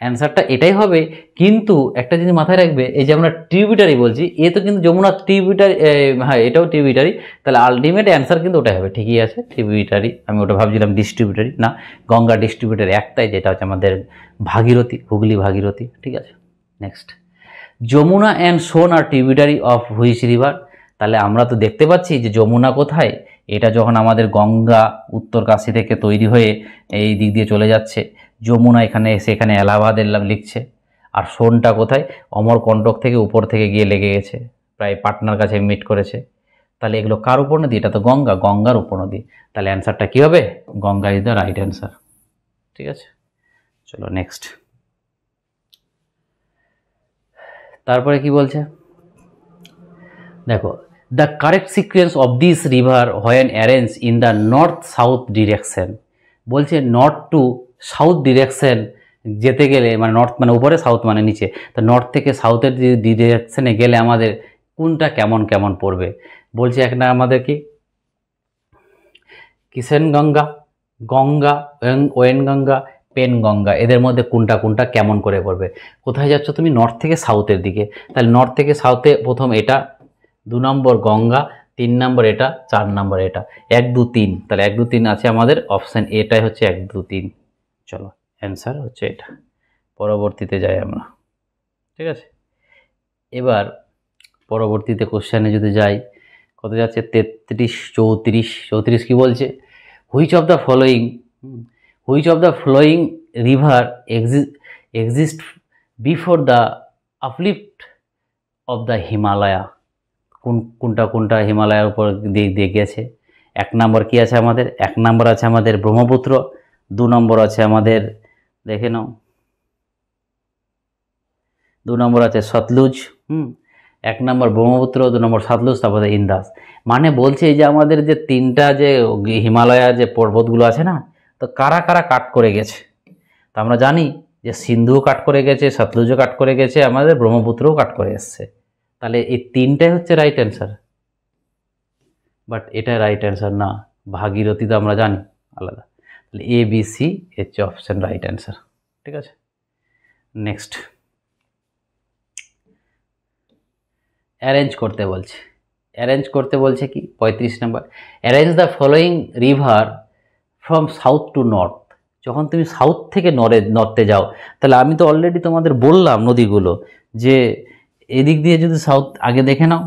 অ্যান্সারটা এটাই হবে, কিন্তু একটা জিনিস মাথায় রাখবে, এই যে আমরা ট্রিবিউটারি বলছি, এ তো কিন্তু যমুনা ট্রিবিউটারি, হ্যাঁ এটাও ট্রিবিউটারি, তাহলে আলটিমেট অ্যান্সার কিন্তু ওটাই হবে। ঠিকই আছে, ট্রিবিউটারি। আমি ওটা ভাবছিলাম ডিস্ট্রিবিউটারি, না, গঙ্গা ডিস্ট্রিবিউটারি একটাই, যেটা হচ্ছে আমাদের ভাগীরথী, হুগলি ভাগীরথী। ঠিক আছে, next, Yamuna and Son are tributary of which river. তাহলে আমরা তো দেখতে পাচ্ছি যে যমুনা কোথায়, এটা যখন আমাদের গঙ্গা উত্তরকাশী থেকে তৈরি হয়ে এই দিক দিয়ে চলে যাচ্ছে, যমুনা এখানে সেখানে এলাহাবাদের লিখছে। আর সোনটা কোথায়, অমরকণ্টক থেকে উপর থেকে গিয়ে লেগে গেছে, প্রায় পাটনার কাছে মিট করেছে। তাহলে এগুলো কার উপনদী, এটা তো গঙ্গা, গঙ্গার উপনদী। তাহলে অ্যান্সারটা কী হবে, Ganga is the right answer. ঠিক আছে, চলো নেক্সট। তারপরে কি বলছে দেখো, the correct sequence of this river when arrange in the north south direction. বলছে নর্থ টু সাউথ ডিরেকশন যেতে গেলে, মানে নর্থ মানে উপরে, সাউথ মানে নিচে, তো নর্থ থেকে সাউথের ডিরেকশনে গেলে আমাদের কোনটা কেমন কেমন পড়বে। বলছে একটা আমাদের কি কিষেন গঙ্গা, গঙ্গা, ওয়েনগঙ্গা, পেনগঙ্গা, এদের মধ্যে কোনটা কোনটা কেমন করে পড়বে। কোথায় যাচ্ছ তুমি, নর্থ থেকে সাউথের দিকে, তাহলে নর্থ থেকে সাউথে প্রথম এটা, 2 নম্বর গঙ্গা, 3 নম্বর এটা, 4 নম্বর এটা, 1 2 3, তাহলে 1 2 3 আছে আমাদের, অপশান এটাই হচ্ছে 1 2 3। চলো অ্যান্সার হচ্ছে এটা। পরবর্তীতে যাই আমরা। ঠিক আছে, এবার পরবর্তীতে কোশ্চেনে যদি যাই, কত যাচ্ছে 33 34 কি বলছে, which of the following river exist before the uplift of the Himalaya. কোনটা কোনটা হিমালয়ের উপর দিয়ে গেছে। 1 নম্বর কি আছে আমাদের, 1 নম্বর আছে আমাদের ব্রহ্মপুত্র, 2 নম্বর আছে আমাদের, দেখে নাও, 2 নম্বর আছে সতলুজ। 1 নম্বর ব্রহ্মপুত্র, 2 নম্বর সতলুজ, তারপরে ইন্দাস। মানে বলছে যে আমাদের যে 3টা যে হিমালয়ার যে পর্বতগুলো আছে না, তো কারা কারা কাট করে গেছে। তো আমরা জানি যে সিন্ধুও কাট করে গেছে, সতলুজও কাট করে গেছে, আমাদের ব্রহ্মপুত্রও কাট করে এসছে। তাহলে এই 3টাই হচ্ছে রাইট অ্যান্সার, বাট এটা রাইট অ্যান্সার না। ভাগীরথী তো আমরা জানি আলাদা, তাহলে এ বি সি হচ্ছে অপশান রাইট অ্যান্সার। ঠিক আছে, নেক্সট, অ্যারেঞ্জ করতে বলছে। অ্যারেঞ্জ করতে বলছে কি 35 number, arrange the following river from south to north. যখন তুমি সাউথ থেকে নর্থে যাও, তাহলে আমি তো অলরেডি তোমাদের বললাম নদীগুলো, যে এদিক দিয়ে যদি সাউথ আগে দেখে নাও,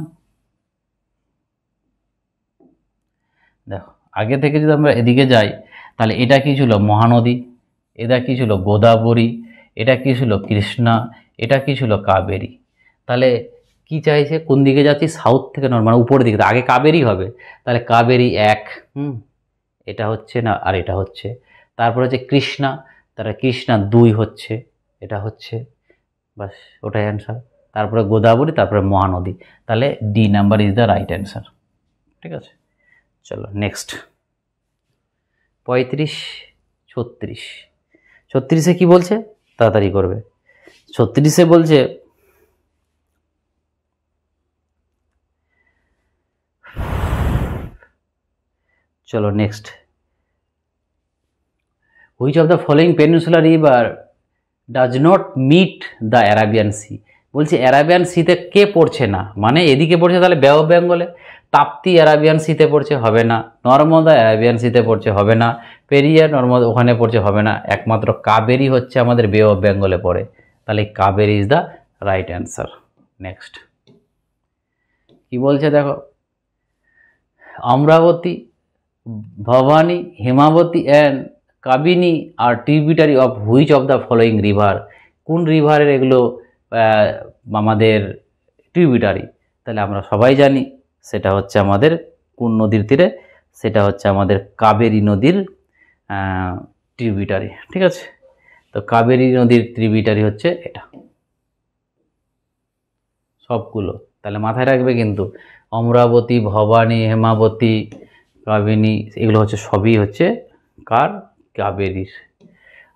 দেখো আগে থেকে যদি আমরা এদিকে যাই, তাহলে এটা কি ছিল, মহানদী, এটা কি ছিল, গোদাবরী, এটা কি ছিল, কৃষ্ণা, এটা কি ছিল, কাবেরী। তাহলে কি চাইছে, কোন দিকে যাচ্ছি, সাউথ থেকে নর্থ, মানে উপরের দিকে, আগে কাবেরী হবে, তাহলে কাবেরী 1, এটা হচ্ছে না, আর এটা হচ্ছে। তারপর হচ্ছে কৃষ্ণা, তাহলে কৃষ্ণা 2 হচ্ছে, এটা হচ্ছে, বাস ওটাই অ্যান্সার। তারপরে গোদাবরী, তারপরে মহানদী, তাহলে D number is the right answer. ঠিক আছে, চলো নেক্সট। 35 36 36-এ কি বলছে, তাড়াতাড়ি করবে। 36 বলছে চলো next, which of the following peninsular river does not meet the Arabian sea. বলছে অ্যারাবিয়ান সিতে কে পড়ছে না, মানে এদিকে পড়ছে তাহলে বে অফ বেঙ্গলে, তাপ্তি অ্যারাবিয়ান সিতে পড়ছে হবে না, নর্মদা অ্যারাবিয়ান সিতে পড়ছে হবে না, পেরিয়ার নর্মদা ওখানে পড়ছে হবে না, একমাত্র কাবেরী হচ্ছে আমাদের বে অফ বেঙ্গলে পড়ে, তাহলে Kaveri is the right answer. Next কি বলছে দেখো, Amaravati, Bhavani, Hemavati and Kabini are tributary of which of the following river, কোন রিভারের এগুলো আমাদের ট্রিবিউটারি, তাহলে আমরা সবাই জানি সেটা হচ্ছে আমাদের কোন নদীর তীরে, সেটা হচ্ছে আমাদের কাবেরী নদীর ট্রিবিউটারি। ঠিক আছে, তো কাবেরী নদীর ট্রিবিউটারি হচ্ছে এটা সবগুলো, তাহলে মাথায় রাখবে কিন্তু অমরাবতী, ভবানী, হেমাবতী, কাবিনী এগুলো হচ্ছে সবই হচ্ছে কার, কাবেরীর।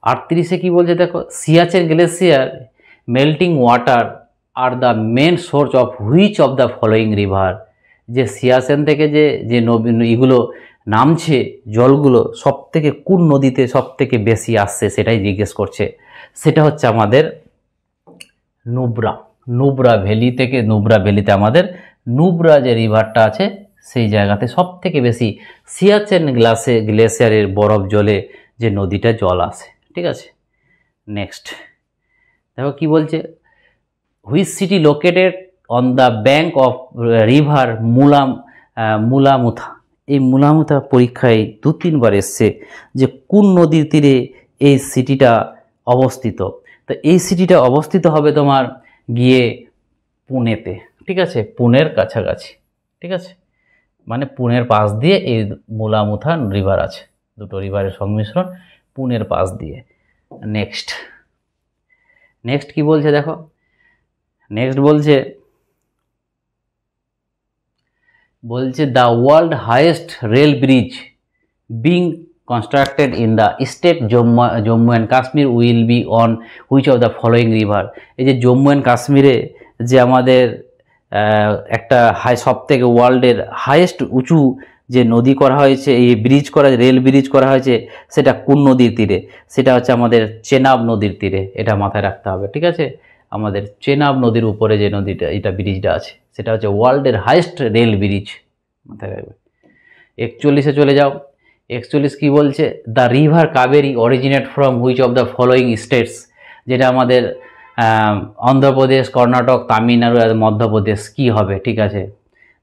38 কি বলছে দেখো, Siachen glacier melting water are the main source of which of the following river, যে সিয়াচেন থেকে যে যে এগুলো নামছে জলগুলো সব থেকে কোন নদীতে সব থেকে বেশি আসছে সেটাই জিজ্ঞেস করছে, সেটা হচ্ছে আমাদের নুব্রা, নুব্রা ভ্যালি থেকে, নুব্রা ভ্যালিতে আমাদের নুব্রা যে রিভারটা আছে সেই জায়গাতে সব থেকে বেশি সিয়াচেন গ্লেসিয়ারের বরফ জলে যে নদীটা জল আসে। ঠিক আছে, নেক্সট দেখো কি বলছে, which city located on the bank of river Mula Mutha. এই মুলামুথা পরীক্ষায় 2-3 বার এসছে যে কোন নদীর তীরে এই সিটিটা অবস্থিত, তো এই সিটিটা অবস্থিত হবে তোমার গিয়ে পুনেতে। ঠিক আছে, পুনের কাছাকাছি। ঠিক আছে, মানে পুনের পাশ দিয়ে এই মুলামুথা রিভার আছে, দুটো রিভারের সংমিশ্রণ পুনের পাশ দিয়ে। নেক্সট নেক্সট কি বলছে দেখো, নেক্সট বলছে the world highest rail bridge being constructed in the state Jammu and Kashmir will be on which of the following river. এই যে জম্মু অ্যান্ড কাশ্মীরে যে আমাদের একটা সব থেকে ওয়ার্ল্ডের হাইয়েস্ট উঁচু যে নদী করা হয়েছে, এই ব্রিজ করা, রেল ব্রিজ করা হয়েছে, সেটা কোন নদীর তীরে, সেটা হচ্ছে আমাদের চেনাব নদীর তীরে, এটা মাথায় রাখতে হবে। ঠিক আছে, আমাদের চেনাব নদীর উপরে যে নদীটা এটা ব্রিজটা আছে সেটা হচ্ছে ওয়ার্ল্ডের হাইয়েস্ট রেল ব্রিজ, মাথায় রাখবে। 41 চলে যাও, 41 কি বলছে, the river Kaveri originate from which of the following states, যেটা আমাদের অন্ধ্রপ্রদেশ, কর্ণাটক, তামিলনাড়ু আর মধ্যপ্রদেশ কি হবে। ঠিক আছে,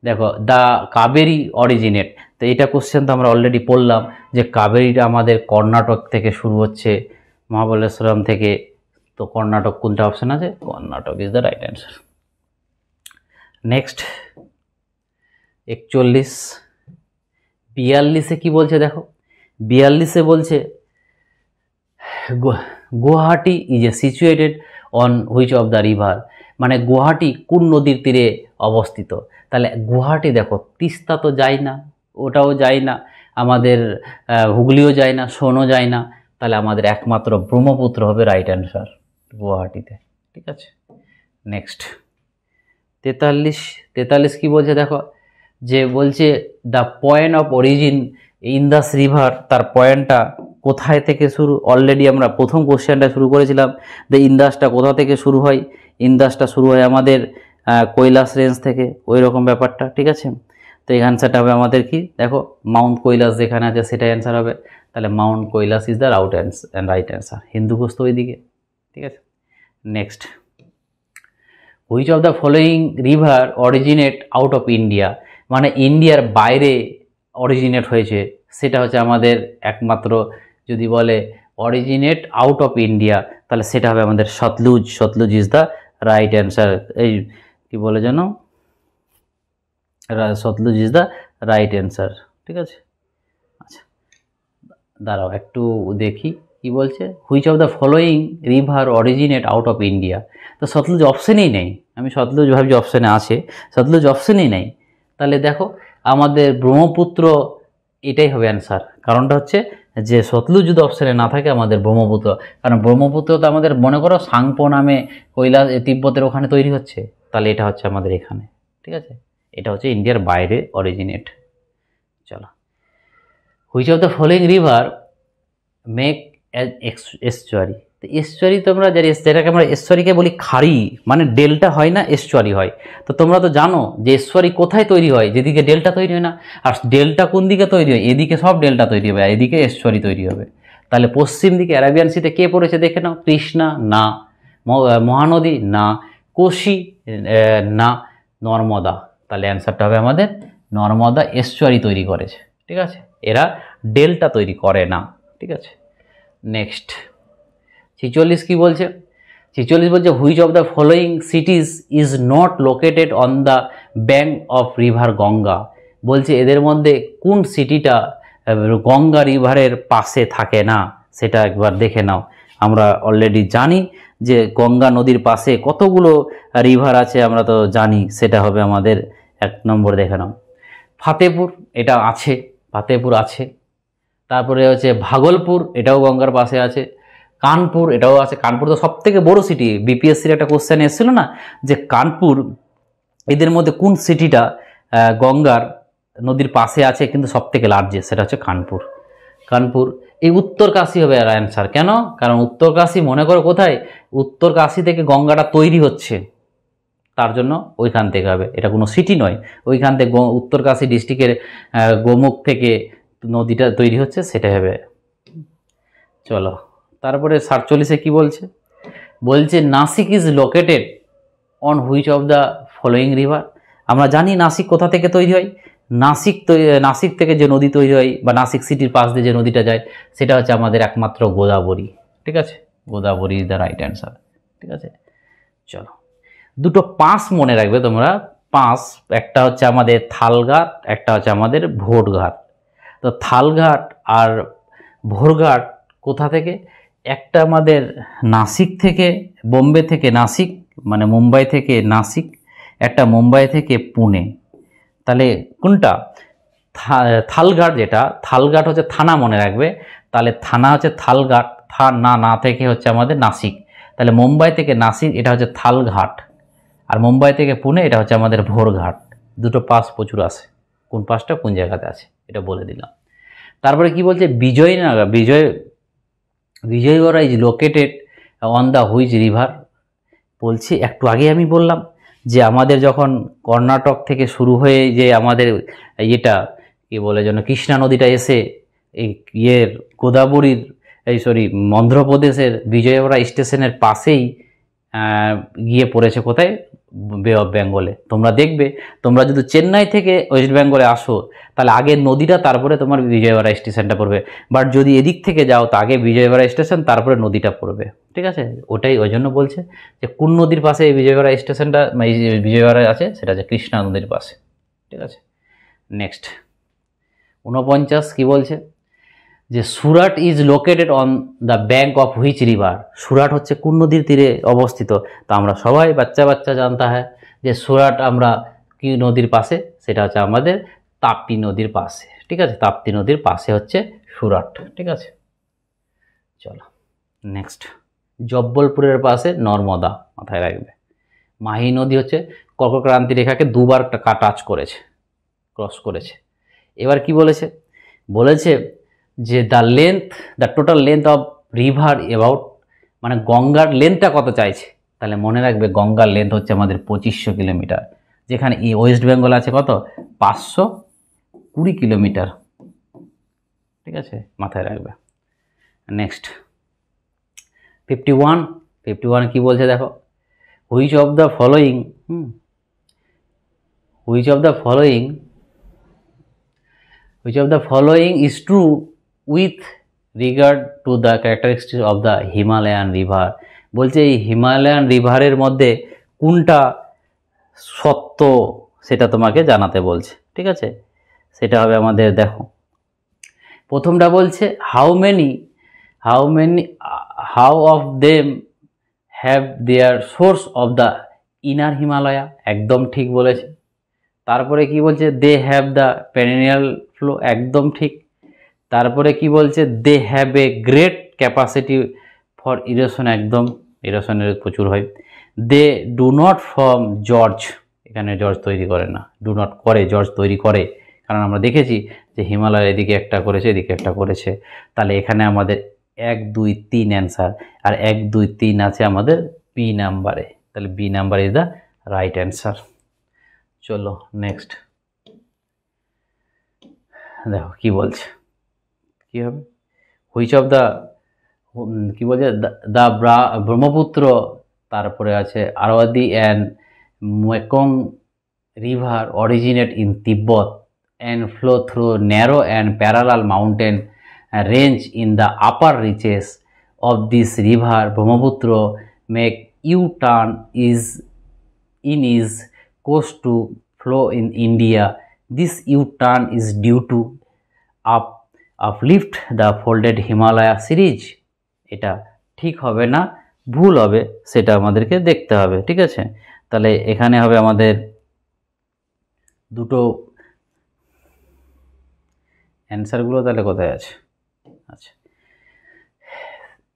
দেখো দ্য কাবেরী অরিজিনেট, তো এটা কোশ্চেন তো আমরা অলরেডি পড়লাম যে কাবেরীটা আমাদের কর্ণাটক থেকে শুরু হচ্ছে, মহাবলেশ্বরম থেকে, তো কর্ণাটক কোনটা অপশন আছে, Karnataka is the right answer. Next 42 কি বলছে দেখো, 42 বলছে Guwahati is a situated on which of the river, মানে গুয়াহাটি কোন নদীর তীরে অবস্থিত, তাহলে গুয়াহাটি দেখো তিস্তা তো যায় না, ওটাও যায় না, আমাদের হুগলিও যায় না, সোনও যায় না, তাহলে আমাদের একমাত্র ব্রহ্মপুত্র হবে রাইট অ্যান্সার গুয়াহাটিতে। ঠিক আছে, নেক্সট 43 কি বলছে দেখো, যে বলছে the point of origin Indus river, তার পয়েন্টটা কোথায় থেকে শুরু, অলরেডি আমরা প্রথম কোশ্চেনটা শুরু করেছিলাম, দ্য ইন্দাসটা কোথা থেকে শুরু হয়, ইন্দাসটা শুরু হয় আমাদের কৈলাস রেঞ্জ থেকে, ওই রকম ব্যাপারটা। ঠিক আছে, তো এই অ্যান্সারটা হবে আমাদের কি দেখো, মাউন্ট কৈলাস যেখানে আছে সেটাই অ্যান্সার হবে, তাহলে mount Kailash is the right answer, Hindu Kush তো ওইদিকে। ঠিক আছে, next which of the following river originate out of India, মানে ইন্ডিয়ার বাইরে অরিজিনেট হয়েছে, সেটা হচ্ছে আমাদের একমাত্র যদি বলে অরিজিনেট আউট অফ ইন্ডিয়া, তাহলে সেটা হবে আমাদের Sutlej, Sutlej is the right answer. এই কি বলে যেন, Sutlej is the right answer. ঠিক আছে, আচ্ছা দাঁড়াও একটু দেখি কি বলছে, which of the following river originate out of India, তো সতলুজ অপশানেই নেই, আমি সতলুজ ভাবছি অপশানে আছে, সতলুজ অপশানেই নেই, তাহলে দেখো আমাদের ব্রহ্মপুত্র এটাই হবে অ্যান্সার, কারণটা হচ্ছে যে সতলুজ যদি অপশানে না থাকে আমাদের ব্রহ্মপুত্র, কারণ ব্রহ্মপুত্র তো আমাদের মনে করো সাংপো নামে কৈলাস তিব্বতের ওখানে তৈরি হচ্ছে, তাহলে এটা হচ্ছে আমাদের এখানে, ঠিক আছে। এটা হচ্ছে ইন্ডিয়ার বাইরে অরিজিনেট। চলো, which of the following river make as estuary. তো এস্টুয়ারি তোমরা যেটাকে আমরা এস্টুয়ারিকে বলি খাড়ি, মানে ডেল্টা হয় না, এস্টুয়ারি হয়। তো তোমরা তো জানো যে এস্টুয়ারি কোথায় তৈরি হয়, যেদিকে ডেল্টা তৈরি হয় না। আর ডেল্টা কোন দিকে তৈরি হয়, এদিকে সব ডেল্টা তৈরি হবে, এদিকে এস্টুয়ারি তৈরি হবে। তাহলে পশ্চিম দিকে অ্যারাবিয়ান সিতে কে পড়েছে দেখে নাও, কৃষ্ণা না, মহানদী না, কোশি না, নর্মদা। তাহলে অ্যান্সারটা হবে আমাদের নর্মদা এস্টুয়ারি তৈরি করেছে, ঠিক আছে। এরা ডেল্টা তৈরি করে না, ঠিক আছে। নেক্সট 46 কি বলছে, 46 বলছে which of the following সিটিজ is not located on the bank of river Ganga. বলছে এদের মধ্যে কোন সিটিটা গঙ্গা রিভারের পাশে থাকে না, সেটা একবার দেখে নাও। আমরা অলরেডি জানি যে গঙ্গা নদীর পাশে কতগুলো রিভার আছে, আমরা তো জানি, সেটা হবে আমাদের 1 নম্বর দেখে নাও। ফাতেপুর, এটা আছে, ফাতেপুর আছে। তারপরে হচ্ছে ভাগলপুর, এটাও গঙ্গার পাশে আছে। কানপুর, এটাও আছে। কানপুর তো সব থেকে বড়ো সিটি, বিপিএসসির একটা কোশ্চেন এসেছিল না যে কানপুর, এদের মধ্যে কোন সিটিটা গঙ্গার নদীর পাশে আছে কিন্তু সব থেকে লার্জেস্ট, সেটা হচ্ছে কানপুর। কানপুর। এই উত্তরকাশী হবে এর অ্যান্সার। কেন? কারণ উত্তরকাশী মনে করো কোথায়, উত্তরকাশী থেকে গঙ্গাটা তৈরি হচ্ছে, তার জন্য ওইখান থেকে হবে। এটা কোনো সিটি নয়, ওইখান থেকে উত্তরকাশী ডিস্ট্রিক্টের গোমুখ থেকে নদীটা তৈরি হচ্ছে, সেটা হবে। চলো, তারপরে 47-এ কি বলছে, বলছে Nashik is located on which of the following river. আমরা জানি নাসিক কোথা থেকে তৈরি হয়, নাসিক থেকে যে নদী তৈরি হয় বা নাসিক সিটির পাশ দিয়ে যে নদীটা যায়, সেটা হচ্ছে আমাদের একমাত্র গোদাবরী, ঠিক আছে। Godavari is the right answer, ঠিক আছে। চলো, দুটো পাস মনে রাখবে তোমরা, পাস, একটা হচ্ছে আমাদের থালঘাট, একটা হচ্ছে আমাদের ভোরঘাট। তো থালঘাট আর ভোরঘাট কোথা থেকে, একটা আমাদের নাসিক থেকে, বোম্বে থেকে নাসিক, মানে মুম্বাই থেকে নাসিক, একটা মুম্বাই থেকে পুনে। তাহলে কোনটা, থালঘাট, যেটা থালঘাট হচ্ছে থানা মনে রাখবে, তাহলে থানা হচ্ছে থালঘাট, না থেকে হচ্ছে আমাদের নাসিক। তাহলে মুম্বাই থেকে নাসিক, এটা হচ্ছে থালঘাট, আর মুম্বাই থেকে পুনে, এটা হচ্ছে আমাদের ভোরঘাট। দুটো পাস প্রচুর আছে, কোন পাসটা কোন জায়গাতে আছে এটা বলে দিলাম। তারপরে কি বলছে, Vijayawada is located on the which river. বলছি একটু আগে আমি বললাম যে আমাদের যখন কর্ণাটক থেকে শুরু হয়ে যে আমাদের এটা কি বলে যেন কৃষ্ণা নদীটা এসে এই গোদাবরীর অন্ধ্রপ্রদেশের বিজয়ওয়াড়া স্টেশনের পাশেই গিয়ে পড়েছে কোথায়, বে অফ বেঙ্গলে। তোমরা দেখবে, তোমরা যদি চেন্নাই থেকে ওয়েস্ট বেঙ্গলে আসো, তাহলে আগে নদীটা, তারপরে তোমার বিজয়ওয়াড়া স্টেশনটা পড়বে। বাট যদি এদিক থেকে যাও, তো আগে বিজয়ওয়াড়া স্টেশন, তারপরে নদীটা পড়বে, ঠিক আছে। ওটাই ওই জন্য বলছে যে কোন নদীর পাশে এই বিজয়ওয়াড়া স্টেশনটা, বিজয়ওয়াড়া আছে, সেটা হচ্ছে কৃষ্ণা নদীর পাশে, ঠিক আছে। নেক্সট 49 কি বলছে, যে Surat is located on the bank of which river. Surat হচ্ছে কোন নদীর তীরে অবস্থিত? তো আমরা সবাই বাচ্চা জানতে হয় যে সুরাট আমরা কি নদীর পাশে, সেটা হচ্ছে আমাদের তাপ্তি নদীর পাশে, ঠিক আছে। তাপ্তি নদীর পাশে হচ্ছে সুরাট, ঠিক আছে। চলো নেক্সট, জব্বলপুরের পাশে নর্মদা, মাথায় রাখবে। মাহি নদী হচ্ছে কর্কক্রান্তি রেখাকে দুবার টাচ করেছে, ক্রস করেছে। এবার কি বলেছে, যে the total length of river about, মানে গঙ্গার লেন্থটা কত চাইছে। তাহলে মনে রাখবে গঙ্গার লেন্থ হচ্ছে আমাদের 2500 কিলোমিটার, যেখানে ওয়েস্ট বেঙ্গল আছে কত, 520 কিলোমিটার, ঠিক আছে, মাথায় রাখবে। নেক্সট 51 কি বলছে দেখো, which of the following is true with regard to the characteristics of the Himalayan river। বলছে এই হিমালয়ান রিভারের মধ্যে কোনটা সত্য, সেটা তোমাকে জানাতে বলছে, ঠিক আছে। সেটা হবে আমাদের, দেখো প্রথমটা বলছে how of them have their source of the inner Himalaya, একদম ঠিক বলেছে। তারপরে কি বলছে, they have the perennial flow, একদম ঠিক। তারপরে কি বলছে, they have a great capacity for erosion, একদম ইরোশনের প্রচুর হয়। They do not form gorge, এখানে জর্জ তৈরি করে না, ডু নট করে, জর্জ তৈরি করে, কারণ আমরা দেখেছি যে হিমালয়ের এদিকে একটা করেছে, এদিকে একটা করেছে। তাহলে এখানে আমাদের 1, 2, 3 অ্যান্সার, আর 1, 2, 3 আছে আমাদের বি নাম্বারে, তাহলে B number is the right answer. চলো নেক্সট দেখো কি বলছে, কি হবে, হুইচ অফ দ্য, কি বলছে, দ্য ব্রহ্মপুত্র, তারপরে আছে Irrawaddy and Mekong river originate in Tibet and flow through narrow and parallel mountain range in the upper reaches of this river Brahmaputra make U-turn is in its course to flow in India. This U-turn is due to uplift the folded Himalaya series. এটা ঠিক হবে না ভুল হবে সেটা আমাদেরকে দেখতে হবে, ঠিক আছে। তাহলে এখানে হবে আমাদের দুটো অ্যান্সারগুলো, তাহলে কোথায় আছে, আচ্ছা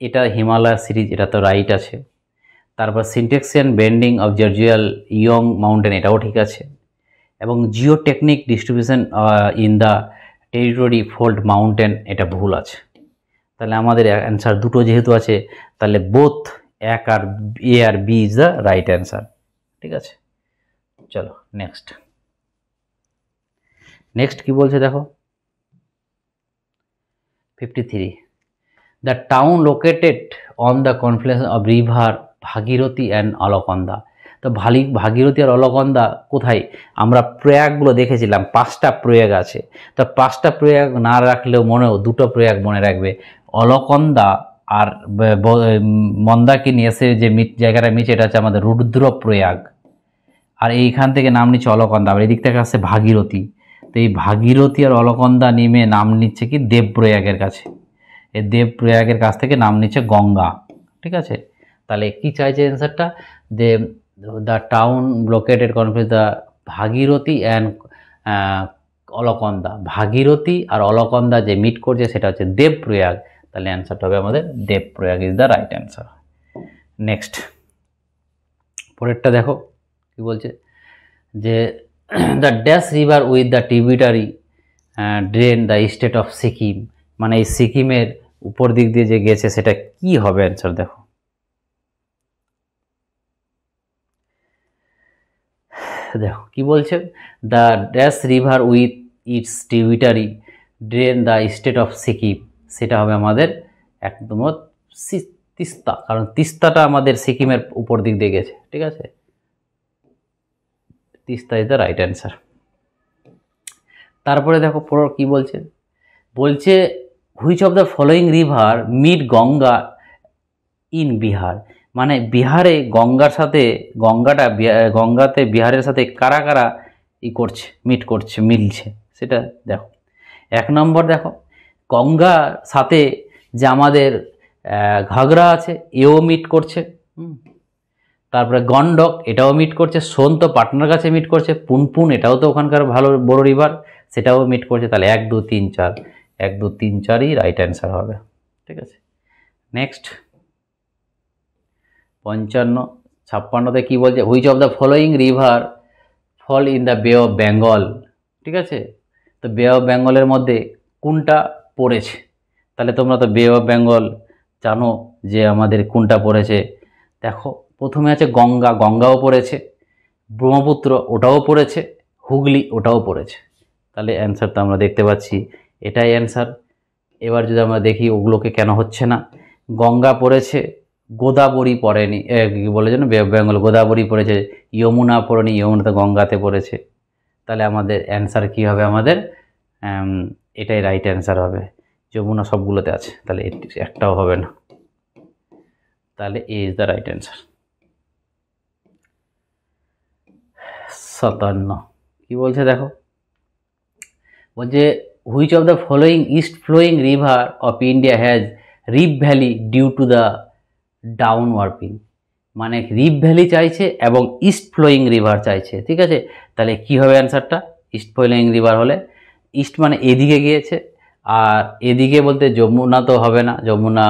এটা হিমালয় সিরিজ, এটা তো রাইট আছে। তারপর syntaxial bending of geosynclinal young mountain, এটাও ঠিক আছে। এবং geotectonic distribution in the territory fold mountain, এটা ভুল আছে। তাহলে আমাদের অ্যান্সার দুটো যেহেতু আছে, তাহলে বোথ এক আর এ আর B is the right answer, ঠিক আছে। চলো নেক্সট, নেক্সট কি বলছে দেখো, 53, the town located on the confluence of river Bhagirathi and Alaknanda. তো ভাগীরথী আর অলকন্দা কোথায়, আমরা প্রয়াগগুলো দেখেছিলাম, 5টা প্রয়াগ আছে। তো 5টা প্রয়াগ না রাখলেও মনেও দুটো প্রয়াগ মনে রাখবে, অলকন্দা আর মন্দাকিনী এসে যে জায়গাটা মিছে, এটা হচ্ছে আমাদের রুদ্রপ্রয়াগ। আর এইখান থেকে নাম নিচ্ছে অলকন্দা, আবার এদিক থেকে আসছে ভাগীরথী। তো এই ভাগীরথী আর অলকন্দা নেমে নাম নিচ্ছে কি দেবপ্রয়াগের কাছে, এই দেবপ্রয়াগের কাছ থেকে নাম নিচ্ছে গঙ্গা, ঠিক আছে। তাহলে কি চাইছে অ্যান্সারটা, the town located confluence the Bhagirathi and Alaknanda, Bhagirathi আর অলকন্দা যে মিট করছে সেটা হচ্ছে দেবপ্রয়াগ, তাহলে অ্যান্সারটা হবে আমাদের Devprayag is the right answer. Next পরেরটা দেখো কি বলছে, যে the dash river with the tributary drain the state of Sikkim, মানে এই সিকিমের উপর দিক দিয়ে যে গেছে সেটা কি হবে অ্যান্সার দেখো। দেখো কি বলছে, the dash river with its tributary drain the state of Sikkim, সেটা হবে আমাদের একদম তিস্তা, কারণ তিস্তাটা আমাদের সিকিমের উপর দিক দিয়ে গেছে, ঠিক আছে। Teesta is the right answer. তারপরে দেখো কি বলছে, বলছে which of the following river meet Ganga in Bihar, মানে বিহারে গঙ্গার সাথে গঙ্গাতে বিহারের সাথে কারা কারা করছে, মিট করছে, মিলছে, সেটা দেখো। 1 নম্বর দেখো, গঙ্গার সাথে যে আমাদের ঘাগরা আছে এও মিট করছে, তারপরে গন্ডক এটাও মিট করছে, সোন তো পাটনার কাছে মিট করছে, পুনপুন এটাও তো ওখানকার ভালো বড় রিভার, সেটাও মিট করছে। তাহলে 1, 2, 3, 4, 1, 2, 3, 4ই রাইট অ্যান্সার হবে, ঠিক আছে। নেক্সট 55, 56তে কি বলছে, which of the following river fall in the bay of Bengal, ঠিক আছে। তো বে অফ বেঙ্গলের মধ্যে কোনটা পড়েছে, তাহলে তোমরা তো বে অফ বেঙ্গল জানো যে আমাদের কোনটা পড়েছে। দেখো প্রথমে আছে গঙ্গা, গঙ্গাও পড়েছে, ব্রহ্মপুত্র ওটাও পড়েছে, হুগলি ওটাও পড়েছে। তাহলে অ্যান্সার তো আমরা দেখতে পাচ্ছি এটাই অ্যান্সার। এবার যদি আমরা দেখি ওগুলোকে কেন হচ্ছে না, গঙ্গা পড়েছে, গোদাবরী পড়েনি, কি বলে যেন, বে অফ বেঙ্গল গোদাবরী পড়েছে, যমুনা পড়েনি, যমুনা তো গঙ্গাতে পড়েছে। তাহলে আমাদের অ্যান্সার কি হবে, আমাদের এটাই রাইট অ্যান্সার হবে, যমুনা সবগুলোতে আছে, তাহলে একটাও হবে না, তাহলে A is the right answer. 57 কি বলছে দেখো, বলছে which of the following east flowing river of India has rift valley due to the down warping, মানে রিপ ভ্যালি চাইছে এবং ইস্ট ফ্লোয়িং রিভার চাইছে, ঠিক আছে। তাহলে কি হবে অ্যান্সারটা, ইস্ট ফ্লোয়িং রিভার হলে ইস্ট মানে এদিকে গিয়েছে, আর এদিকে বলতে যমুনা তো হবে না, যমুনা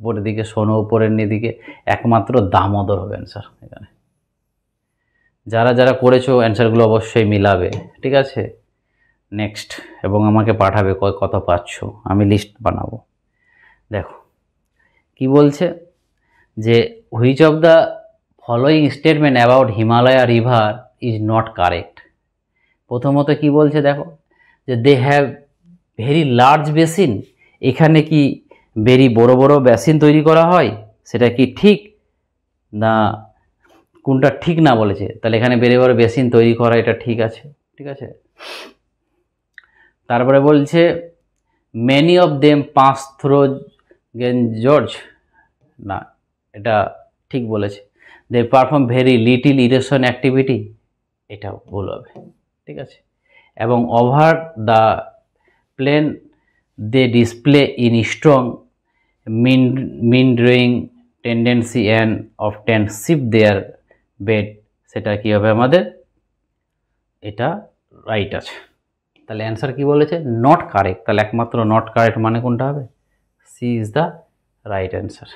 উপরের দিকে, সোনো উপরের দিকে, একমাত্র দামোদর হবে অ্যান্সার এখানে। যারা যারা করেছো অ্যান্সারগুলো অবশ্যই মিলাবে, ঠিক আছে। নেক্সট, এবং আমাকে পাঠাবে কত পাচ্ছ, আমি লিস্ট বানাবো। দেখো কি বলছে, যে which of the following statement about Himalaya river is not correct. প্রথমত কি বলছে দেখো, যে they have very large basin, এখানে কি ভেরি বড় বড় বেসিন তৈরি করা হয়, সেটা কি ঠিক না কোনটা ঠিক না বলেছে, তাহলে এখানে বেড়ে বড় বেসিন তৈরি করা এটা ঠিক আছে, ঠিক আছে। তারপরে বলছে many of them pass through gorge, না এটা ঠিক বলেছে। They perform very little erosion activity, এটাও ভুল হবে, ঠিক আছে। এবং over the plain they display in strong meandering tendency and often shift their bed, সেটা কি হবে আমাদের, এটা রাইট আছে। তাহলে অ্যান্সার কি বলেছে, নট কারেক্ট, তাহলে একমাত্র নট কারেক্ট মানে কোনটা হবে, C is the right answer.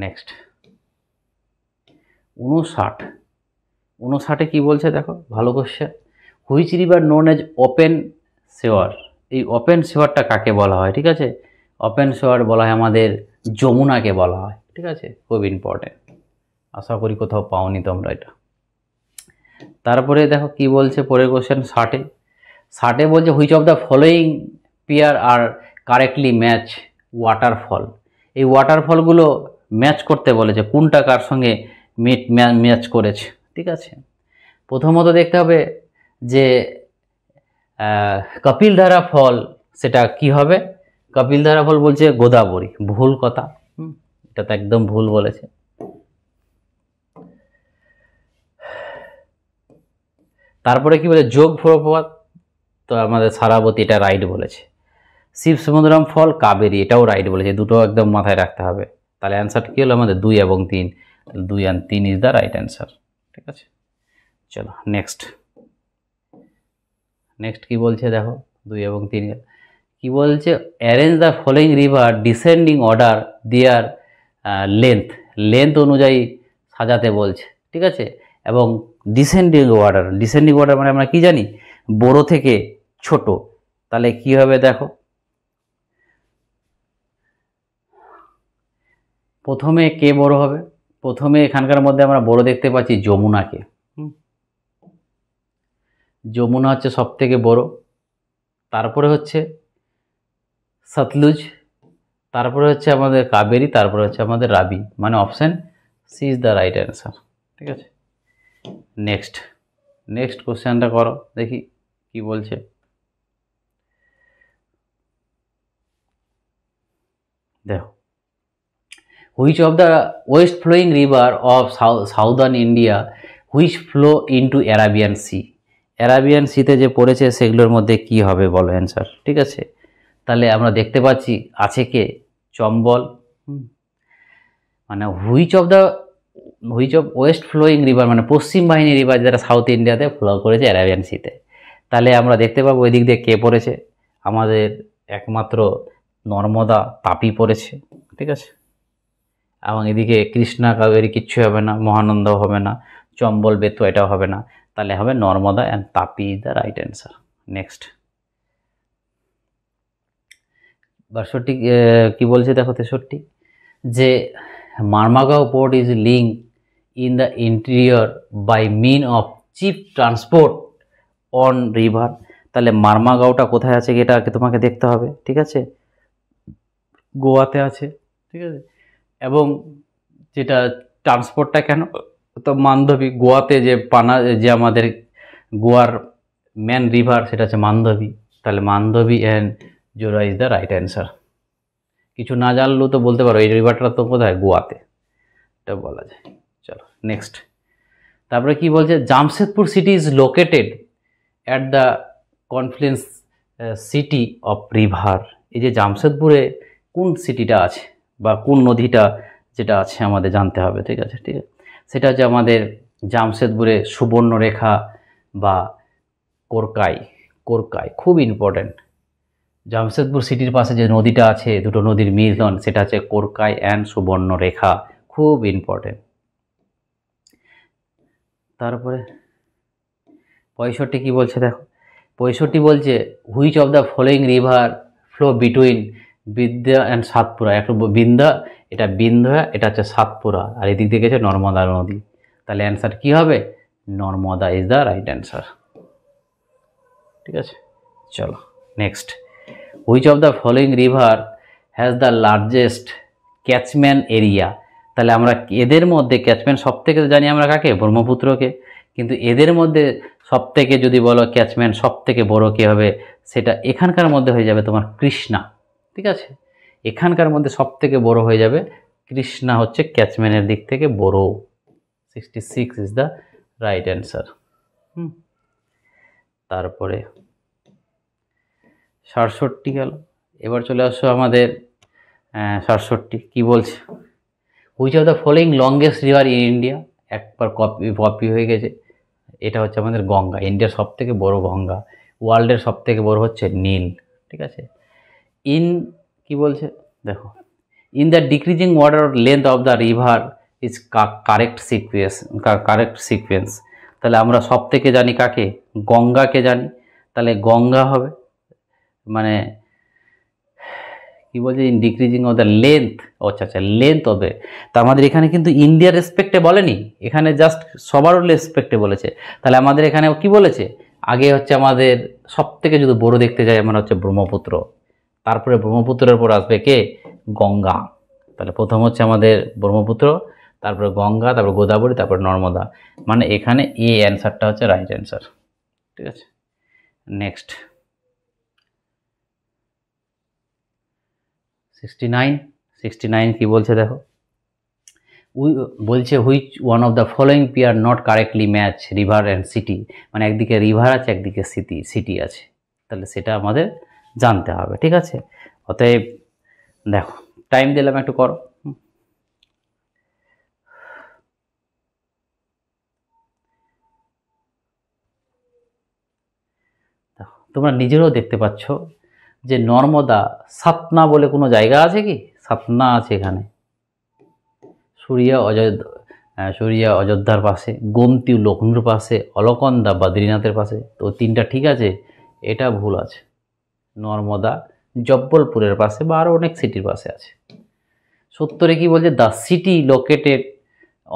Next 59 কি বলছে দেখো, ভালো question. Which river known as open sewer, এই ওপেন সেওয়ারটা কাকে বলা হয়, ঠিক আছে। ওপেন সেওয়ার বলা হয় আমাদের যমুনাকে বলা হয়, ঠিক আছে, খুব ইম্পর্টেন্ট, আশা করি কোথাও পাওনি তোমরা এটা। তারপরে দেখো কি বলছে পরের কোশ্চেন 60 বলছে which of the following pair are correctly match waterfall, এই ওয়াটারফলগুলো ম্যাচ করতে বলেছে, কোনটা কার সঙ্গে ম্যাচ করেছে, ঠিক আছে। প্রথমত দেখতে হবে যে কপিলধারা ফল, সেটা কি হবে, কপিলধারা ফল বলছে গোদাবরী, ভুল কথা, এটা তো একদম ভুল বলেছে। তারপরে কি বলে যোগ প্রপাত, তো আমাদের সারাবতী, এটা রাইট বলেছে। শিব সমুদ্রম ফল কাবেরী, এটাও রাইট বলেছে, দুটো একদম মাথায় রাখতে হবে। তাহলে অ্যান্সার কি হলো আমাদের 2 এবং 3, 2 আর 3 ইজ দ্য রাইট অ্যান্সার, ঠিক আছে। চলো নেক্সট কি বলছে দেখো, 2 এবং 3 কি বলছে, arrange the following river descending order their length অনুযায়ী সাজাতে বলছে, ঠিক আছে। এবং ডিসেন্ডিং অর্ডার মানে আমরা কি জানি, বড় থেকে ছোট, তাহলে কি হবে দেখো, প্রথমে কে বড় হবে, প্রথমে এখানকার মধ্যে আমরা বড় দেখতে পাচ্ছি যমুনাকে, যমুনা হচ্ছে সব থেকে বড়, তারপরে হচ্ছে সতলুজ, তারপরে হচ্ছে আমাদের কাবেরী, তারপরে হচ্ছে আমাদের রাবি, মানে option C is the right answer, ঠিক আছে। নেক্সট কোশ্চেনটা করো দেখি কি বলছে। দেখো which of the west flowing river of southern India which flow into Arabian sea, Arabian সিতে যে পড়েছে সেগুলোর মধ্যে কি হবে বলো অ্যান্সার, ঠিক আছে। তাহলে আমরা দেখতে পাচ্ছি আছে কে, চম্বল, মানে which of west flowing river মানে পশ্চিম বাহিনী রিভার যারা সাউথ ইন্ডিয়াতে ফ্লো করেছে অ্যারাবিয়ান সিতে, তাহলে আমরা দেখতে পাবো ওই দিক দিয়ে কে পড়েছে, আমাদের একমাত্র নর্মদা, তাপি পড়েছে, ঠিক আছে। এবং এদিকে কৃষ্ণা কাবেরী কিচ্ছু হবে না, মহানন্দাও হবে না, চম্বল বেতুয়া এটাও হবে না, তাহলে হবে Narmada and Tapi is the right answer. Next 62 কি বলছে দেখো, 63 যে Marmagao port is link in the interior by mean of cheap transport on river, তাহলে মারমাগাঁওটা কোথায় আছে এটাকে তোমাকে দেখতে হবে, ঠিক আছে, গোয়াতে আছে, ঠিক আছে। এবং যেটা ট্রান্সপোর্টটা কেন, তো মান্ধবী, গোয়াতে যে আমাদের গোয়ার মেন রিভার সেটা হচ্ছে মান্ধবী, তাহলে মান্ধবী অ্যান্ড জোড়া ইজ দ্য রাইট অ্যান্সার। কিছু না জানলেও তো বলতে পারো এই রিভারটা তো কোথায়, গোয়াতে, এটা বলা যায়। চলো নেক্সট, তারপরে কি বলছে, Jamshedpur city is located at the confluence city of river, এই যে জামশেদপুরে কোন সিটিটা আছে বা কোন নদীটা যেটা আছে আমাদের জানতে হবে, ঠিক আছে, সেটা হচ্ছে আমাদের জামশেদপুরে সুবর্ণরেখা বা কোরকাই, খুব ইম্পর্ট্যান্ট, জামশেদপুর সিটির পাশে যে নদীটা আছে, দুটো নদীর মিলন, সেটা হচ্ছে কোরকাই অ্যান্ড সুবর্ণরেখা, খুব ইম্পর্টেন্ট। তারপরে 65 কি বলছে দেখো, 65 বলছে which of the following river flow between Vindhya and Satpura. একটু বিন্ধ্যা, এটা বিন্ধ্যা, এটা হচ্ছে সাতপুরা, আর এদিক দিয়ে গেছে নর্মদা নদী। তাহলে অ্যান্সার কি হবে? Narmada is the right answer. ঠিক আছে, চলো next. Which of the following river has the largest catchment area. তাহলে আমরা এদের মধ্যে ক্যাচম্যান সব থেকে জানি আমরা কাকে? ব্রহ্মপুত্রকে। কিন্তু এদের মধ্যে সব থেকে যদি বলো ক্যাচম্যান সব থেকে বড় কী হবে, সেটা এখানকার মধ্যে হয়ে যাবে তোমার কৃষ্ণা। ঠিক আছে, এখানকার মধ্যে সব থেকে বড় হয়ে যাবে কৃষ্ণা, হচ্ছে ক্যাচম্যানের দিক থেকে বড়। 66 ইজ দ্য রাইট অ্যান্সার। তারপরে 67 গেল। এবার চলে আসো আমাদের 67 কি বলছে, which of the following longest river in India. একবার কপি হয়ে গেছে। এটা হচ্ছে আমাদের গঙ্গা, ইন্ডিয়ার সব থেকে বড় গঙ্গা। ওয়ার্ল্ডের সব থেকে বড় হচ্ছে নীল। ঠিক আছে, ইন কি বলছে দেখো, in the decreasing water length of the river is correct sequence. তাহলে আমরা সব থেকে জানি কাকে? গঙ্গাকে জানি। তাহলে গঙ্গা হবে, মানে কি বলছে, in decreasing of the length. আচ্ছা আচ্ছা, লেন্থ হবে। তা আমাদের এখানে কিন্তু ইন্ডিয়ার রেসপেক্টে বলেনি, এখানে জাস্ট সবার রেসপেক্টে বলেছে। তাহলে আমাদের এখানে কি বলেছে, আগে হচ্ছে আমাদের সব থেকে যদি বড় দেখতে যাই আমরা হচ্ছে ব্রহ্মপুত্র, তারপরে ব্রহ্মপুত্রের পর আসবে কে? গঙ্গা। তাহলে প্রথম হচ্ছে আমাদের ব্রহ্মপুত্র, তারপরে গঙ্গা, তারপর গোদাবরী, তারপর নর্মদা। মানে এখানে এই অ্যান্সারটা হচ্ছে রাইট অ্যান্সার। ঠিক আছে, নেক্সট 69 কি বলছে দেখো, বলছে which one of the following pair not correctly match river and city. মানে একদিকে রিভার আছে, একদিকে সিটি আছে। তাহলে সেটা আমাদের জানতে হবে। ঠিক আছে, অতএব দেখো টাইম দিলাম, একটু করো। দেখো তোমরা নিজেরাও দেখতে পাচ্ছ যে নর্মদা, সাতনা বলে কোনো জায়গা আছে কি? সাতনা আছে এখানে, সুরিয়া অযোধ্যার পাশে, গোমতি লখনৌর পাশে, অলকন্দা বদ্রীনাথের পাশে। তো তিনটা ঠিক আছে, এটা ভুল আছে। নর্মদা জব্বলপুরের পাশে বা আরও অনেক সিটির পাশে আছে। 70 কি বলছে, the city located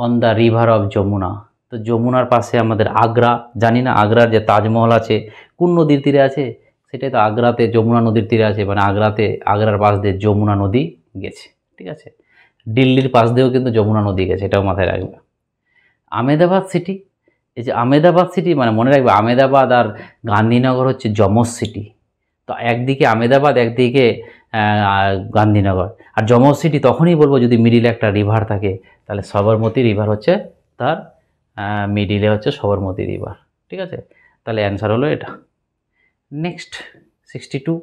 on the river of Yamuna. তো যমুনার পাশে আমাদের আগ্রা, জানি না আগ্রার যে তাজমহল আছে কোন নদীর তীরে আছে, সেটাই তো আগ্রাতে, যমুনা নদীর তীরে আছে। মানে আগ্রার পাশ দিয়ে যমুনা নদী গেছে। ঠিক আছে, দিল্লির পাশ দিয়েও কিন্তু যমুনা নদী গেছে, এটাও মাথায় রাখবে। আমেদাবাদ সিটি, এই যে আমেদাবাদ সিটি, মানে মনে রাখবে আমেদাবাদ আর গান্ধীনগর হচ্ছে যমজ সিটি। তো একদিকে আমেদাবাদ, একদিকে গান্ধীনগর। আর যমজ সিটি তখনই বলবো যদি মিডিলে একটা রিভার থাকে। তাহলে সবরমতী রিভার হচ্ছে তার মিডিলে হচ্ছে সবরমতী রিভার। ঠিক আছে, তাহলে অ্যান্সার হলো এটা। নেক্সট 62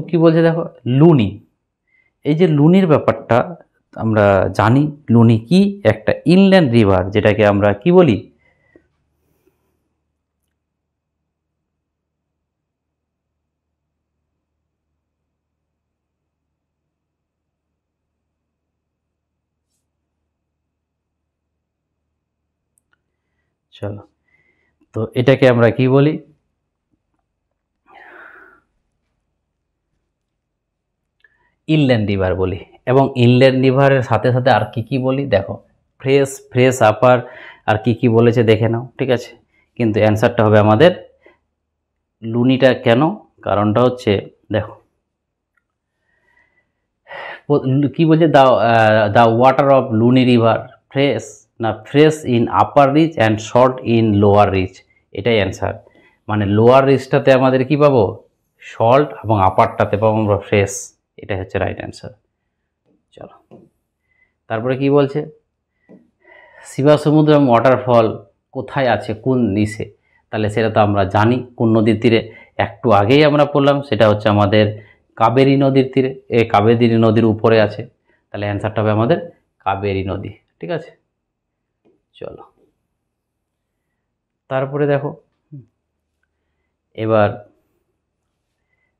কি বলছে দেখো, লুনি। এই যে লুনির ব্যাপারটা আমরা জানি, লুনি কি? একটা ইনল্যান্ড রিভার, যেটাকে আমরা কি বলি? চলো, তো এটাকে আমরা কি বলি? ইনল্যান্ড রিভার বলি। এবং ইনল্যান্ড রিভারের সাথে সাথে আর কি বলি দেখো, ফ্রেশ আপার, আর কি বলেছে দেখে নাও। ঠিক আছে, কিন্তু অ্যান্সারটা হবে আমাদের লুনিটা। কেন? কারণটা হচ্ছে দেখো কি বলছে, the water of Luni river fresh, না fresh in upper reach and short in lower reach. এটাই অ্যান্সার। মানে লোয়ার রিচটাতে আমাদের কি পাবো? সল্ট, এবং আপারটাতে পাবো আমরা ফ্রেশ। এটাই হচ্ছে রাইট অ্যান্সার। চলো, তারপরে কি বলছে, শিবাসমুদ্রম ওয়াটারফল কোথায় আছে, কোন নিচে? তাহলে সেটা তো আমরা জানি কোন নদীর তীরে, একটু আগেই আমরা পড়লাম, সেটা হচ্ছে আমাদের কাবেরী নদীর তীরে, কাবেরী নদীর উপরে আছে। তাহলে অ্যান্সারটা হবে আমাদের কাবেরী নদী। ঠিক আছে, চলো তারপরে দেখো, এবার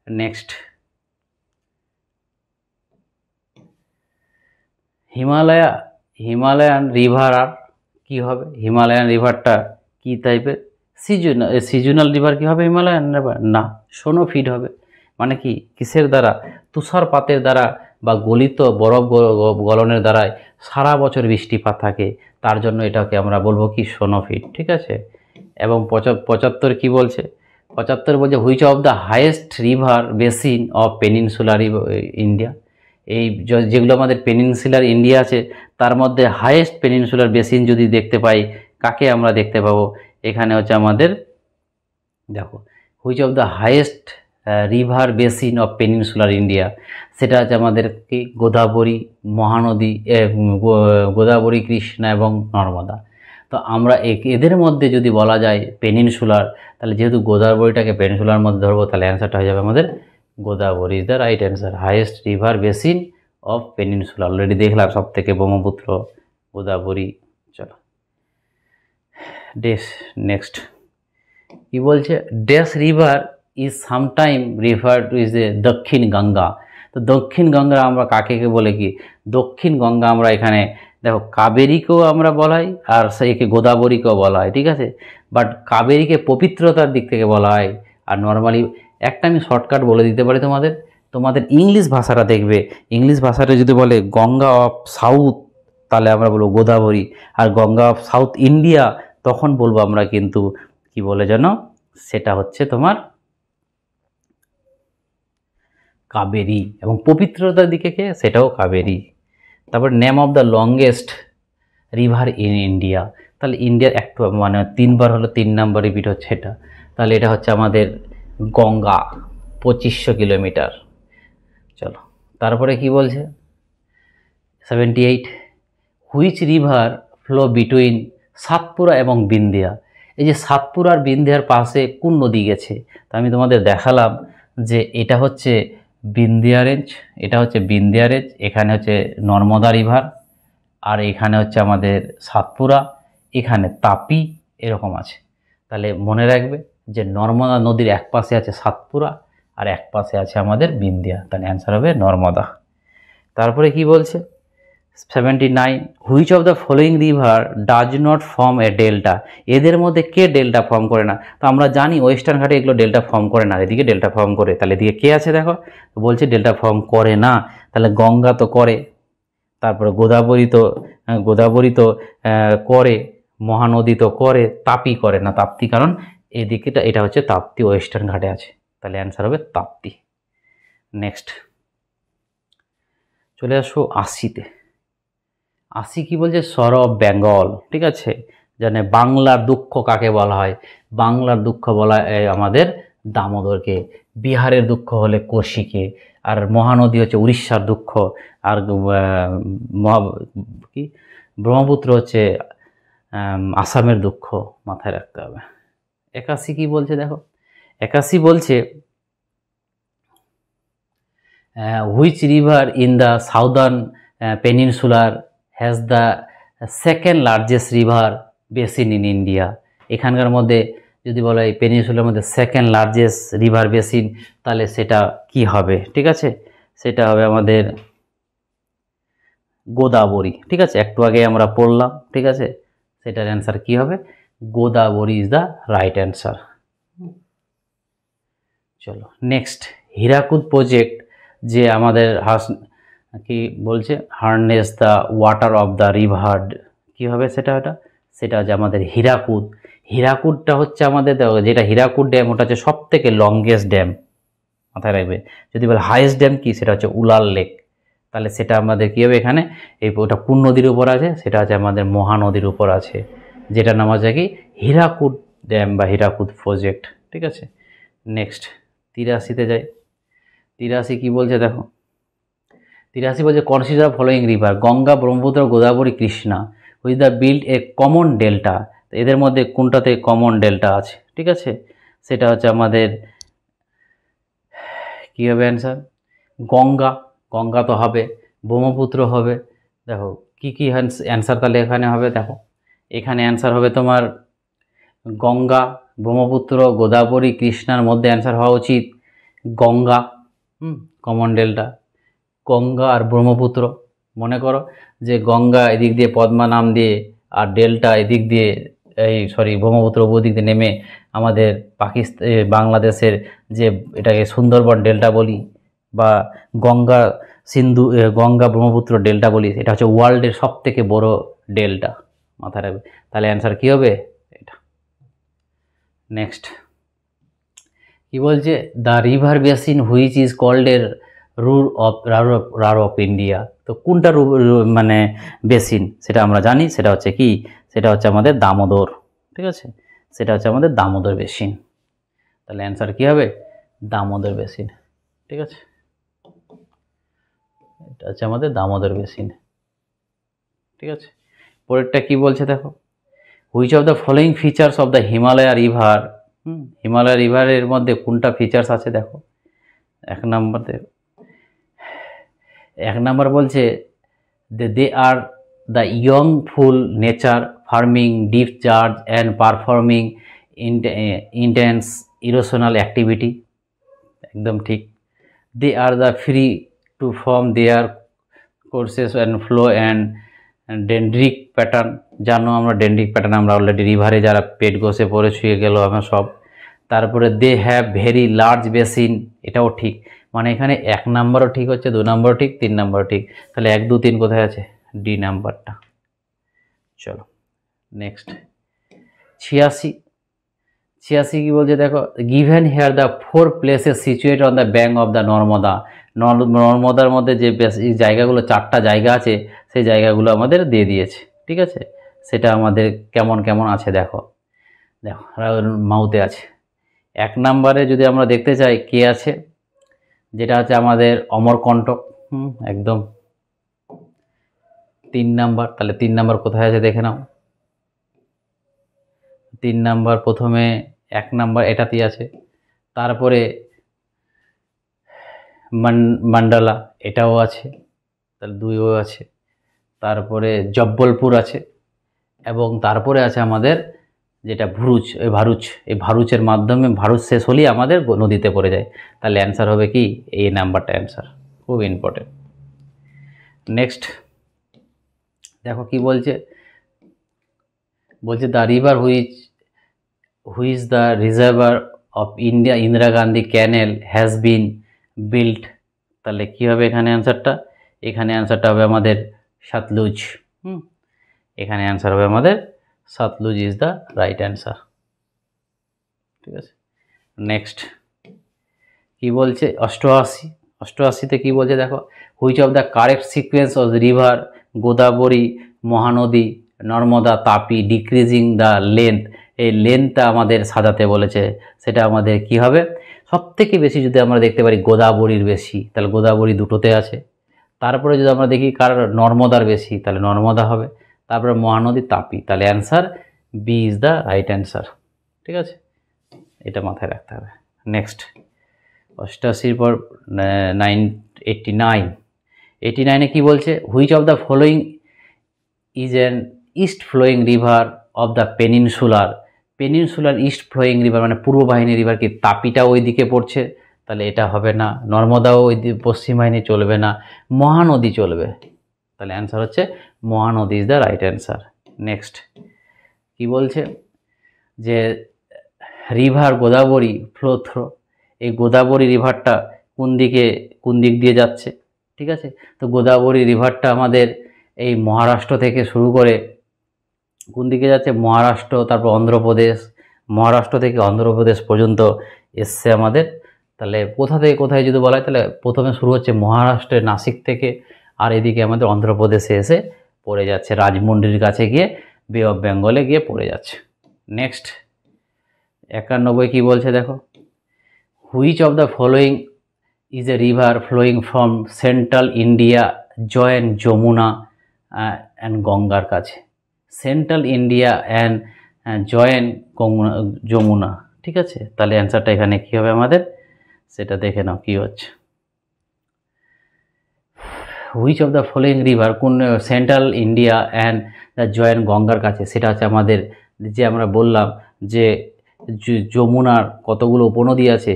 নেক্সট, হিমালয়ান রিভার আর কি হবে? হিমালয়ান রিভারটা কি টাইপের? সিজনাল রিভার কি হবে হিমালয়ান রিভার? না, সোনোফিড হবে। মানে কি, কিসের দ্বারা? তুষারপাতের দ্বারা বা গলিত বরফ গলনের দ্বারায় সারা বছর বৃষ্টিপাত থাকে, তার জন্য এটাকে আমরা বলবো কি, সোনোফিড। ঠিক আছে। এবং 75 কি বলছে? 75 বলছে which of the highest river basin of peninsular India. এই যেগুলো আমাদের পেনিনসুলার ইন্ডিয়া আছে, তার মধ্যে হাইয়েস্ট পেনিনসুলার বেসিন যদি দেখতে পাই, কাকে আমরা দেখতে পাবো? এখানে হচ্ছে আমাদের, দেখো, which of the highest river basin of peninsular India, সেটা হচ্ছে আমাদের কি, গোদাবরী মহানদী, গোদাবরী, কৃষ্ণা এবং নর্মদা। তো আমরা এদের মধ্যে যদি বলা যায় পেনিনসুলার, তাহলে যেহেতু গোদাবরীটাকে পেনিনসুলার মধ্যে ধরবো, তাহলে অ্যান্সারটা হয়ে যাবে আমাদের Godavari is the right answer. Highest river basin of peninsula already দেখলাম, সব থেকে ব্রহ্মপুত্র, গোদাবরী। চলো নেক্সট কি বলছে? Dash river is sometime refer to is a দক্ষিণ গঙ্গা। তো দক্ষিণ গঙ্গা আমরা কাকে বলে কি? দক্ষিণ গঙ্গা আমরা এখানে দেখো কাবেরীকেও আমরা বলাই, আর একে গোদাবরীকেও বলা হয়। ঠিক আছে, বাট কাবেরীকে পবিত্রতার দিক থেকে বলা হয়। আর নর্মালি একটা আমি শর্টকাট বলে দিতে পারি তোমাদের ইংলিশ ভাষাটা দেখবে, ইংলিশ ভাষাটা যদি বলে গঙ্গা অফ সাউথ, তাহলে আমরা বলবো গোদাবরী। আর গঙ্গা অফ সাউথ ইন্ডিয়া, তখন বলবো আমরা কিন্তু কি বলে জানো, সেটা হচ্ছে তোমার কাবেরী। এবং পবিত্রতার দিকে কে, সেটাও কাবেরী। তারপর name of the longest river in India, তাহলে ইন্ডিয়ার একটু মানে 3বার হলো, 3 নাম্বার রিপিট হচ্ছে এটা, তাহলে এটা হচ্ছে আমাদের গঙ্গা, 2500 কিলোমিটার। চলো তারপরে কি বলছে? 78, which river flow between Satpura এবং বিন্ধিয়া। এই যে সাতপুরা আর বিন্ধিয়ার পাশে কোন নদী গেছে? তা আমি তোমাদের দেখালাম যে এটা হচ্ছে বিন্ধিয়া রেঞ্জ, এটা হচ্ছে বিন্ধিয়া রেঞ্জ, এখানে হচ্ছে নর্মদা রিভার, আর এখানে হচ্ছে আমাদের সাতপুরা, এখানে তাপি, এরকম আছে। তাহলে মনে রাখবে যে নর্মদা নদীর এক পাশে আছে সাতপুরা আর এক পাশে আছে আমাদের বিন্ধিয়া, তাহলে অ্যান্সার হবে নর্মদা। তারপরে কি বলছে? 79, which of the following river does not form A delta. এদের মধ্যে কে ডেল্টা ফর্ম করে না? তো আমরা জানি ওয়েস্টার্ন ঘাটে এগুলো ডেল্টা ফর্ম করে না, এদিকে ডেল্টা ফর্ম করে। তাহলে এদিকে কে আছে দেখো, বলছে ডেল্টা ফর্ম করে না, তাহলে গঙ্গা তো করে, তারপরে গোদাবরী তো করে, মহানদী তো করে, তাপি করে না, তাপ্তি, কারণ এদিকেটা এটা হচ্ছে তাপ্তি, ওয়েস্টার্ন ঘাটে আছে, তাহলে অ্যান্সার হবে তাপ্তি। নেক্সট চলে আসো 80-তে। 80 কি বলছে? সর অফ বেঙ্গল। ঠিক আছে, জানে বাংলার দুঃখ কাকে বলা হয়? বাংলার দুঃখ বলা হয় আমাদের দামোদরকে, বিহারের দুঃখ হলে কোশিকে, আর মহানদী হচ্ছে উড়িষ্যার দুঃখ, আর কি ব্রহ্মপুত্র হচ্ছে আসামের দুঃখ, মাথায় রাখতে হবে। 81 কি বলছে দেখো, 81 বলছে which river in the southern peninsular has the second largest river basin in India. এখানকার মধ্যে যদি বলা হয় পেনিনসুলার মধ্যে সেকেন্ড লার্জেস্ট রিভার বেসিন, তাহলে সেটা কি হবে? ঠিক আছে, সেটা হবে আমাদের গোদাবরী। ঠিক আছে, একটু আগে আমরা পড়লাম। ঠিক আছে, সেটার অ্যান্সার কি হবে? Godavari is the right answer. চলো নেক্সট, হীরাকুদ প্রজেক্ট যে আমাদের কি বলছে, harness the water of the river, কী হবে সেটা? সেটা হচ্ছে আমাদের হীরাকুদ। হীরাকুদটা হচ্ছে আমাদের, যেটা হীরাকুদ ড্যাম, ওটা হচ্ছে সব থেকে লংগেস্ট ড্যাম, মাথায় রাখবে। যদি বলে হাইয়েস্ট ড্যাম কি, সেটা হচ্ছে উলার লেক, তাহলে সেটা আমাদের কী হবে? এখানে ওটা কোন নদীর উপর আছে? সেটা হচ্ছে আমাদের মহানদীর উপর আছে, যেটার নাম আছে কি, হীরাকুদ ড্যাম বা হীরাকুদ প্রজেক্ট। ঠিক আছে, নেক্সট 83-তে যাই। 83 কি বলছে দেখো, 83 বলছে consider following river, Ganga, Brahmaputra, Godavari, Krishna, which the build a common delta. এদের মধ্যে কোনটাতে কমন ডেল্টা আছে? ঠিক আছে, সেটা হচ্ছে আমাদের কী হবে অ্যান্সার? গঙ্গা তো হবে, ব্রহ্মপুত্র হবে। দেখো কি কি অ্যান্সার তাহলে এখানে হবে, দেখো এখানে অ্যান্সার হবে তোমার গঙ্গা, ব্রহ্মপুত্র, গোদাবরী, কৃষ্ণার মধ্যে অ্যান্সার হওয়া উচিত গঙ্গা, কমন ডেল্টা, গঙ্গা আর ব্রহ্মপুত্র। মনে করো যে গঙ্গা এদিক দিয়ে পদ্মা নাম দিয়ে, আর ডেল্টা এদিক দিয়ে ব্রহ্মপুত্র ওদিক দিয়ে নেমে আমাদের বাংলাদেশের যে এটাকে সুন্দরবন ডেল্টা বলি, বা গঙ্গা গঙ্গা ব্রহ্মপুত্র ডেল্টা বলি, এটা হচ্ছে ওয়ার্ল্ডের সব থেকে বড় ডেল্টা, মাথায় রাখবে। তাহলে অ্যান্সার কী হবে এটা। নেক্সট কি বলছে, the river basin which is called এর রার অফ ইন্ডিয়া। তো কোনটা মানে বেসিন সেটা আমরা জানি, সেটা হচ্ছে কি, সেটা হচ্ছে আমাদের দামোদর। ঠিক আছে, সেটা হচ্ছে আমাদের দামোদর বেসিন। তাহলে অ্যান্সার কী হবে, দামোদর বেসিন। ঠিক আছে, এটা হচ্ছে আমাদের দামোদর বেসিন। ঠিক আছে, পরেরটা কি বলছে দেখো, which of the following features of the Himalaya river. Himalaya রিভারের মধ্যে কোনটা ফিচার্স আছে দেখো। এক নাম্বার বলছে they are the young full nature forming deep charge and performing intense erosional activity. একদম ঠিক। They are the free to form their courses and flow and dendritic pattern. জানো আমরা ডেন্ড্রিক প্যাটার্ন আমরা অলরেডি রিভারে যারা পেট ঘষে পড়ে ছুঁয়ে গেল আমরা সব। তারপরে they have very large basin, এটাও ঠিক। মানে এখানে 1 নাম্বারও ঠিক হচ্ছে, 2 নাম্বারও ঠিক, 3 নাম্বারও ঠিক। তাহলে 1, 2, 3 কোথায় আছে, ডি নাম্বারটা। চলো নেক্সট 86 কি বলছে দেখো, given here the 4 places situate on the bank of the Narmada. নর্মদার মধ্যে যে জায়গাগুলো 4টা জায়গা আছে, সেই জায়গাগুলো আমাদের দিয়ে দিয়েছে। ঠিক আছে, সেটা আমাদের কেমন কেমন আছে দেখো। মাউতে আছে। 1 নাম্বারে যদি আমরা দেখতে চাই কে আছে, যেটা হচ্ছে আমাদের অমরকণ্টক। একদম। 3 নাম্বার, তাহলে 3 নাম্বার কোথায় আছে দেখে নাও। 3 নাম্বার প্রথমে 1 নাম্বার এটাতেই আছে, তারপরে মন্ডলা এটাও আছে, তাহলে 2ও আছে, তারপরে জব্বলপুর আছে, এবং তারপরে আছে আমাদের যেটা ভারুচ। এই ভারুচের মাধ্যমে ভারুচ শেষ হলেই আমাদের নদীতে পড়ে যায়। তাহলে অ্যান্সার হবে কি, এই নাম্বারটা অ্যান্সার, খুব ইম্পর্টেন্ট। নেক্সট দেখো কি বলছে, the river which the reservoir of India Indira Gandhi canal has been built. তাহলে কী হবে এখানে অ্যান্সারটা, এখানে অ্যান্সারটা হবে আমাদের সতলুজ। এখানে অ্যান্সার হবে আমাদের Sutlej is the right answer. ঠিক আছে, নেক্সট কি বলছে 88তে কি বলছে দেখো, which of the correct sequence of river Godavari Mahanadi Narmada Tapi decreasing the length. এই লেন্থটা আমাদের সাজাতে বলেছে, সেটা আমাদের কি হবে, সবথেকে বেশি যদি আমরা দেখতে পারি গোদাবরীর বেশি, তাহলে গোদাবরী 2টোতে আছে। তারপরে যদি আমরা দেখি কার নর্মদার বেশি, তাহলে নর্মদা হবে। তারপরে মহানদী তাপি, তাহলে answer B is the right answer. ঠিক আছে, এটা মাথায় রাখতে হবে। নেক্সট 88 পর 89 কি বলছে, which of the following is an east flowing river of the peninsular east flowing river, মানে পূর্ব বাহিনী রিভার। কি তাপিটা ওই দিকে পড়ছে, তাহলে এটা হবে না। নর্মদাও ওই পশ্চিম বাহিনী চলবে না, মহানদী চলবে। তাহলে অ্যান্সার হচ্ছে Mahanadi is the right answer. Next কি বলছে যে রিভার গোদাবরী ফ্লো থ্রো, এই গোদাবরী রিভারটা কোন দিক দিয়ে যাচ্ছে। ঠিক আছে, তো গোদাবরী রিভারটা আমাদের এই মহারাষ্ট্র থেকে শুরু করে কোন দিকে যাচ্ছে, মহারাষ্ট্র, তারপর অন্ধ্রপ্রদেশ, মহারাষ্ট্র থেকে অন্ধ্রপ্রদেশ পর্যন্ত এসছে আমাদের। তাহলে কোথা থেকে কোথায় যদি বলা হয়, তাহলে প্রথমে শুরু হচ্ছে মহারাষ্ট্রের নাসিক থেকে, আর এদিকে আমাদের অন্ধ্রপ্রদেশে এসে পড়ে যাচ্ছে, রাজমন্ড্রির কাছে গিয়ে বে অফ বেঙ্গলে গিয়ে পড়ে যাচ্ছে। নেক্সট 91 কি বলছে দেখো, which of the following is a river flowing from central India join Yamuna and গঙ্গার কাছে। Central India and join Yamuna. ঠিক আছে, তাহলে অ্যান্সারটা এখানে কী হবে আমাদের, সেটা দেখে নাও কী হচ্ছে। Which of the following river, কোন central India and the join গঙ্গার কাছে, সেটা হচ্ছে আমাদের যে আমরা বললাম যে যমুনার কতগুলো উপনদী আছে,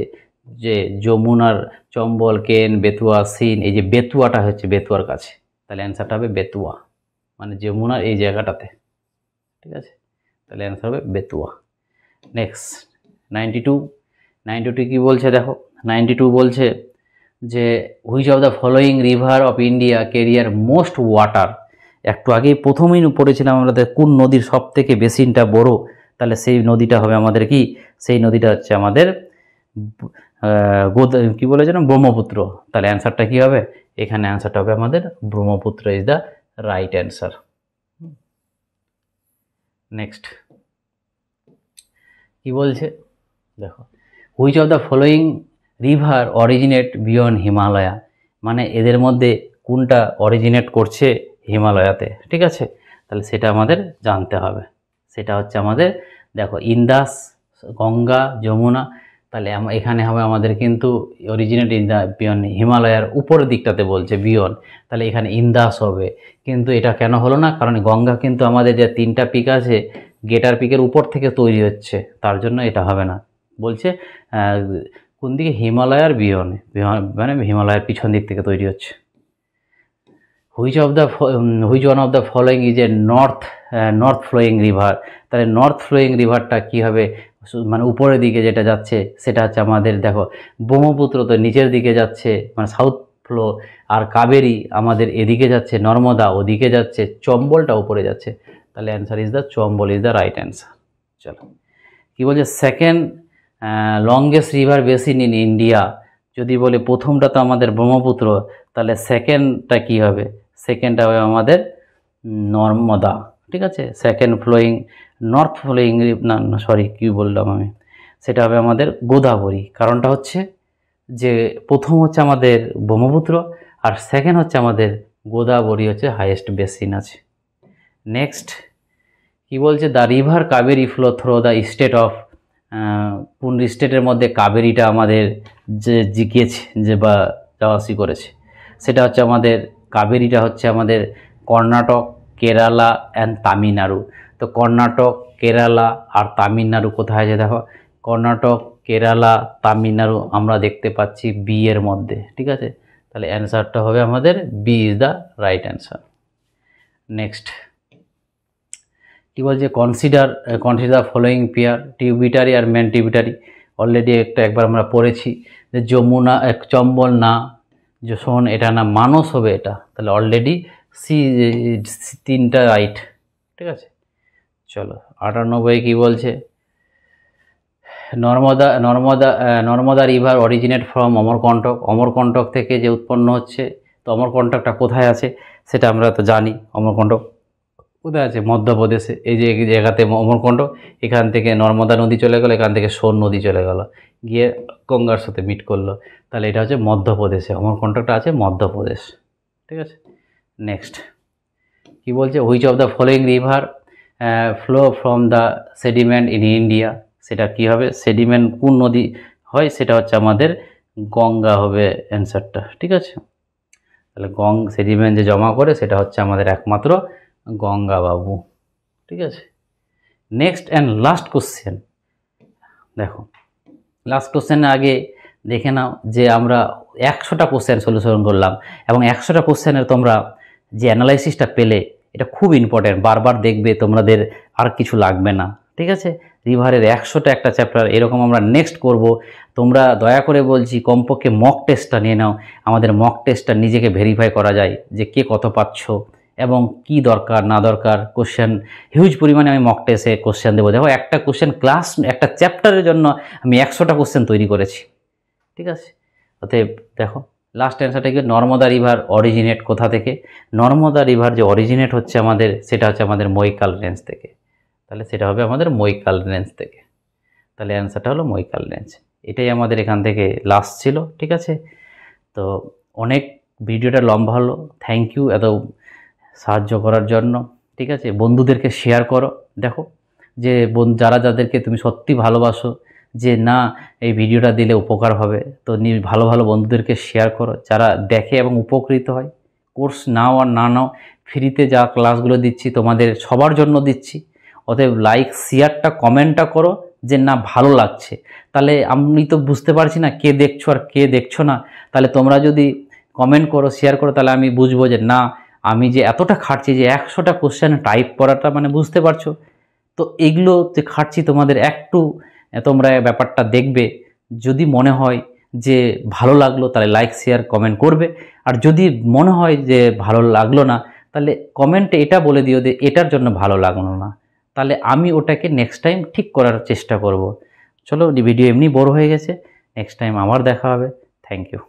যে যমুনার চম্বল, কেন, বেতুয়া, সিন, এই যে বেতুয়াটা হচ্ছে বেতুয়ার কাছে, তাহলে অ্যান্সারটা হবে বেতুয়া, মানে যমুনার এই জায়গাটাতে। ঠিক আছে, তাহলে অ্যান্সার হবে বেতুয়া। নেক্সট 92 কি বলছে দেখো, 92 বলছে যে which of the following river of India career most water. একটু আগেই প্রথমেই পড়েছিলাম আমাদের কোন নদীর সব থেকে বেসিনটা বড়, তাহলে সেই নদীটা হবে আমাদের কি, সেই নদীটা হচ্ছে আমাদের কি বলে যেন, ব্রহ্মপুত্র। তাহলে অ্যান্সারটা কি হবে, এখানে অ্যান্সারটা হবে আমাদের Brahmaputra is the right answer. Next কি বলছে দেখো, which of the following river originate beyond Himalaya, মানে এদের মধ্যে কোনটা অরিজিনেট করছে হিমালয়াতে। ঠিক আছে, তাহলে সেটা আমাদের জানতে হবে। সেটা হচ্ছে আমাদের দেখো ইন্দাস, গঙ্গা, যমুনা, তাহলে এখানে হবে আমাদের কিন্তু অরিজিনেট ইন দ্য বিয়ন্ড হিমালয়ার উপরের দিকটাতে বলছে বিয়ন্ড, তাহলে এখানে ইন্দাস হবে। কিন্তু এটা কেন হলো না, কারণ গঙ্গা কিন্তু আমাদের যে 3টা পিক আছে গেটার পিকের উপর থেকে তৈরি হচ্ছে, তার জন্য এটা হবে না। বলছে কোন দিকে, হিমালয়ার বিয়নে, মানে হিমালয়ের পিছন দিক থেকে তৈরি হচ্ছে। Which one of the following is a north flowing river, তাহলে নর্থ ফ্লোয়িং রিভারটা কী হবে, মানে উপরের দিকে যেটা যাচ্ছে সেটা হচ্ছে আমাদের দেখো ব্রহ্মপুত্র তো নিচের দিকে যাচ্ছে, মানে সাউথ ফ্লো, আর কাবেরী আমাদের এদিকে যাচ্ছে, নর্মদা ওদিকে যাচ্ছে, চম্বলটা উপরে যাচ্ছে, তাহলে answer is the Chambal is the right answer. চলো কী বলছে, second longest river basin in India, যদি বলে প্রথমটা তো আমাদের ব্রহ্মপুত্র, তাহলে সেকেন্ডটা কী হবে, সেকেন্ডটা হবে আমাদের নর্মদা। ঠিক আছে, সেকেন্ড ফ্লোয়িং নর্থ ফ্লোয়িং, না সরি কী বললাম আমি, সেটা হবে আমাদের গোদাবরী। কারণটা হচ্ছে যে প্রথম হচ্ছে আমাদের ব্রহ্মপুত্র, আর সেকেন্ড হচ্ছে আমাদের গোদাবরী হচ্ছে হাইয়েস্ট বেসিন আছে। নেক্সট কি বলছে, the river Kaveri flow through the state of, কোন স্টেটের মধ্যে কাবেরীটা আমাদের যে জিগিয়েছে যে বা যাওয়াসি করেছে, সেটা হচ্ছে আমাদের কাবেরীটা হচ্ছে আমাদের কর্ণাটক, কেরালা অ্যান্ড তামিলনাড়ু। তো কর্ণাটক, কেরালা আর তামিলনাড়ু কোথায় আছে দেখো, কর্ণাটক, কেরালা, তামিলনাড়ু আমরা দেখতে পাচ্ছি বি এর মধ্যে। ঠিক আছে, তাহলে অ্যান্সারটা হবে আমাদের B is the right answer. Next কি বলছে, কনসিডার ফলোয়িং পেয়ার, টিউবিটারি আর মেন টিউবিটারি। অলরেডি একবার আমরা পড়েছি যে যমুনা চম্বল না, যশোন এটা না, মানস হবে এটা, তাহলে অলরেডি সি 3টা রাইট। ঠিক আছে, চলো 98 কি বলছে, Narmada river originate from Amarkantak, Amarkantak থেকে যে উৎপন্ন হচ্ছে, তো অমরকণ্টকটা কোথায় আছে সেটা আমরা তো জানি, অমরকণ্টক কোথায় আছে, মধ্যপ্রদেশে। এই যে জায়গাতে অমরকণ্টক, এখান থেকে নর্মদা নদী চলে গেল, এখান থেকে সোন নদী চলে গেল, গিয়ে গঙ্গার সাথে মিট করলো, তাহলে এটা হচ্ছে মধ্যপ্রদেশে, অমরকণ্টকটা আছে মধ্যপ্রদেশ। ঠিক আছে, নেক্সট কি বলছে, which of the following river flow from the sediment in India, সেটা কি হবে, সেডিমেন্ট কোন নদী হয়, সেটা হচ্ছে আমাদের গঙ্গা হবে অ্যান্সারটা। ঠিক আছে, তাহলে সেডিমেন্ট যে জমা করে সেটা হচ্ছে আমাদের একমাত্র গঙ্গা বাবু। ঠিক আছে, নেক্সট অ্যান্ড লাস্ট কোশ্চেন দেখো, লাস্ট কোশ্চেনের আগে দেখে নাও যে আমরা 100টা কোশ্চেন সলিউশন করলাম, এবং 100টা কোশ্চেনের তোমরা যে অ্যানালাইসিসটা পেলে এটা খুব ইম্পর্ট্যান্ট, বারবার দেখবে, তোমাদের আর কিছু লাগবে না। ঠিক আছে, রিভারের 100টা একটা চ্যাপ্টার এরকম আমরা নেক্সট করব। তোমরা দয়া করে বলছি কমপক্ষে মক টেস্টটা নিয়ে নাও, আমাদের মক টেস্টটা নিজেকে ভেরিফাই করা যায় যে কে কত পাচ্ছ এবং কি দরকার না দরকার। কোশ্চেন হিউজ পরিমাণে আমি মক টেস্টে কোশ্চেন দেবো, দেখো একটা কোশ্চেন ক্লাস একটা চ্যাপ্টারের জন্য আমি 100টা কোশ্চেন তৈরি করেছি। ঠিক আছে, অতএব দেখো লাস্ট অ্যান্সারটা কি, নর্মদা রিভার অরিজিনেট কোথা থেকে, নর্মদা রিভার যে অরিজিনেট হচ্ছে আমাদের, সেটা হচ্ছে আমাদের মৈকাল রেঞ্জ থেকে, তাহলে সেটা হবে আমাদের মৈকাল রেঞ্জ থেকে, তাহলে অ্যান্সারটা হলো মৈকাল রেঞ্জ। এটাই আমাদের এখান থেকে লাস্ট ছিল। ঠিক আছে, তো অনেক ভিডিওটা লম্বা হলো, থ্যাংক ইউ এত সাহায্য করার জন্য। ঠিক আছে, বন্ধুদেরকে শেয়ার করো, দেখো যে যাদেরকে তুমি সত্যি ভালোবাসো, যে না এই ভিডিওটা দিলে উপকার হবে, তো ভালো ভালো বন্ধুদেরকে শেয়ার করো, যারা দেখে এবং উপকৃত হয়। কোর্স নাও আর না নাও, ফ্রিতে যা ক্লাসগুলো দিচ্ছি তোমাদের সবার জন্য দিচ্ছি, অতএব লাইক শেয়ারটা কমেন্টটা করো, যে না ভালো লাগছে, তাহলে আমি তো বুঝতে পারছি না কে দেখছো আর কে দেখছো না। তাহলে তোমরা যদি কমেন্ট করো, শেয়ার করো, তাহলে আমি বুঝবো যে না, আমি যে এতটা খাটছি, যে 100টা কোশ্চেন টাইপ করাটা, মানে বুঝতে পারছো তো। এগুলো যে খাটছি তোমাদের একটু তোমরা ব্যাপারটা দেখবে। যদি মনে হয় যে ভালো লাগলো তাহলে লাইক শেয়ার কমেন্ট করবে, আর যদি মনে হয় যে ভালো লাগলো না তাহলে কমেন্টে এটা বলে দিও যে এটার জন্য ভালো লাগলো না, তাহলে আমি ওটাকে নেক্সট টাইম ঠিক করার চেষ্টা করব। চলো, ভিডিও এমনি বড় হয়ে গেছে, নেক্সট টাইম আবার দেখা হবে। Thank you.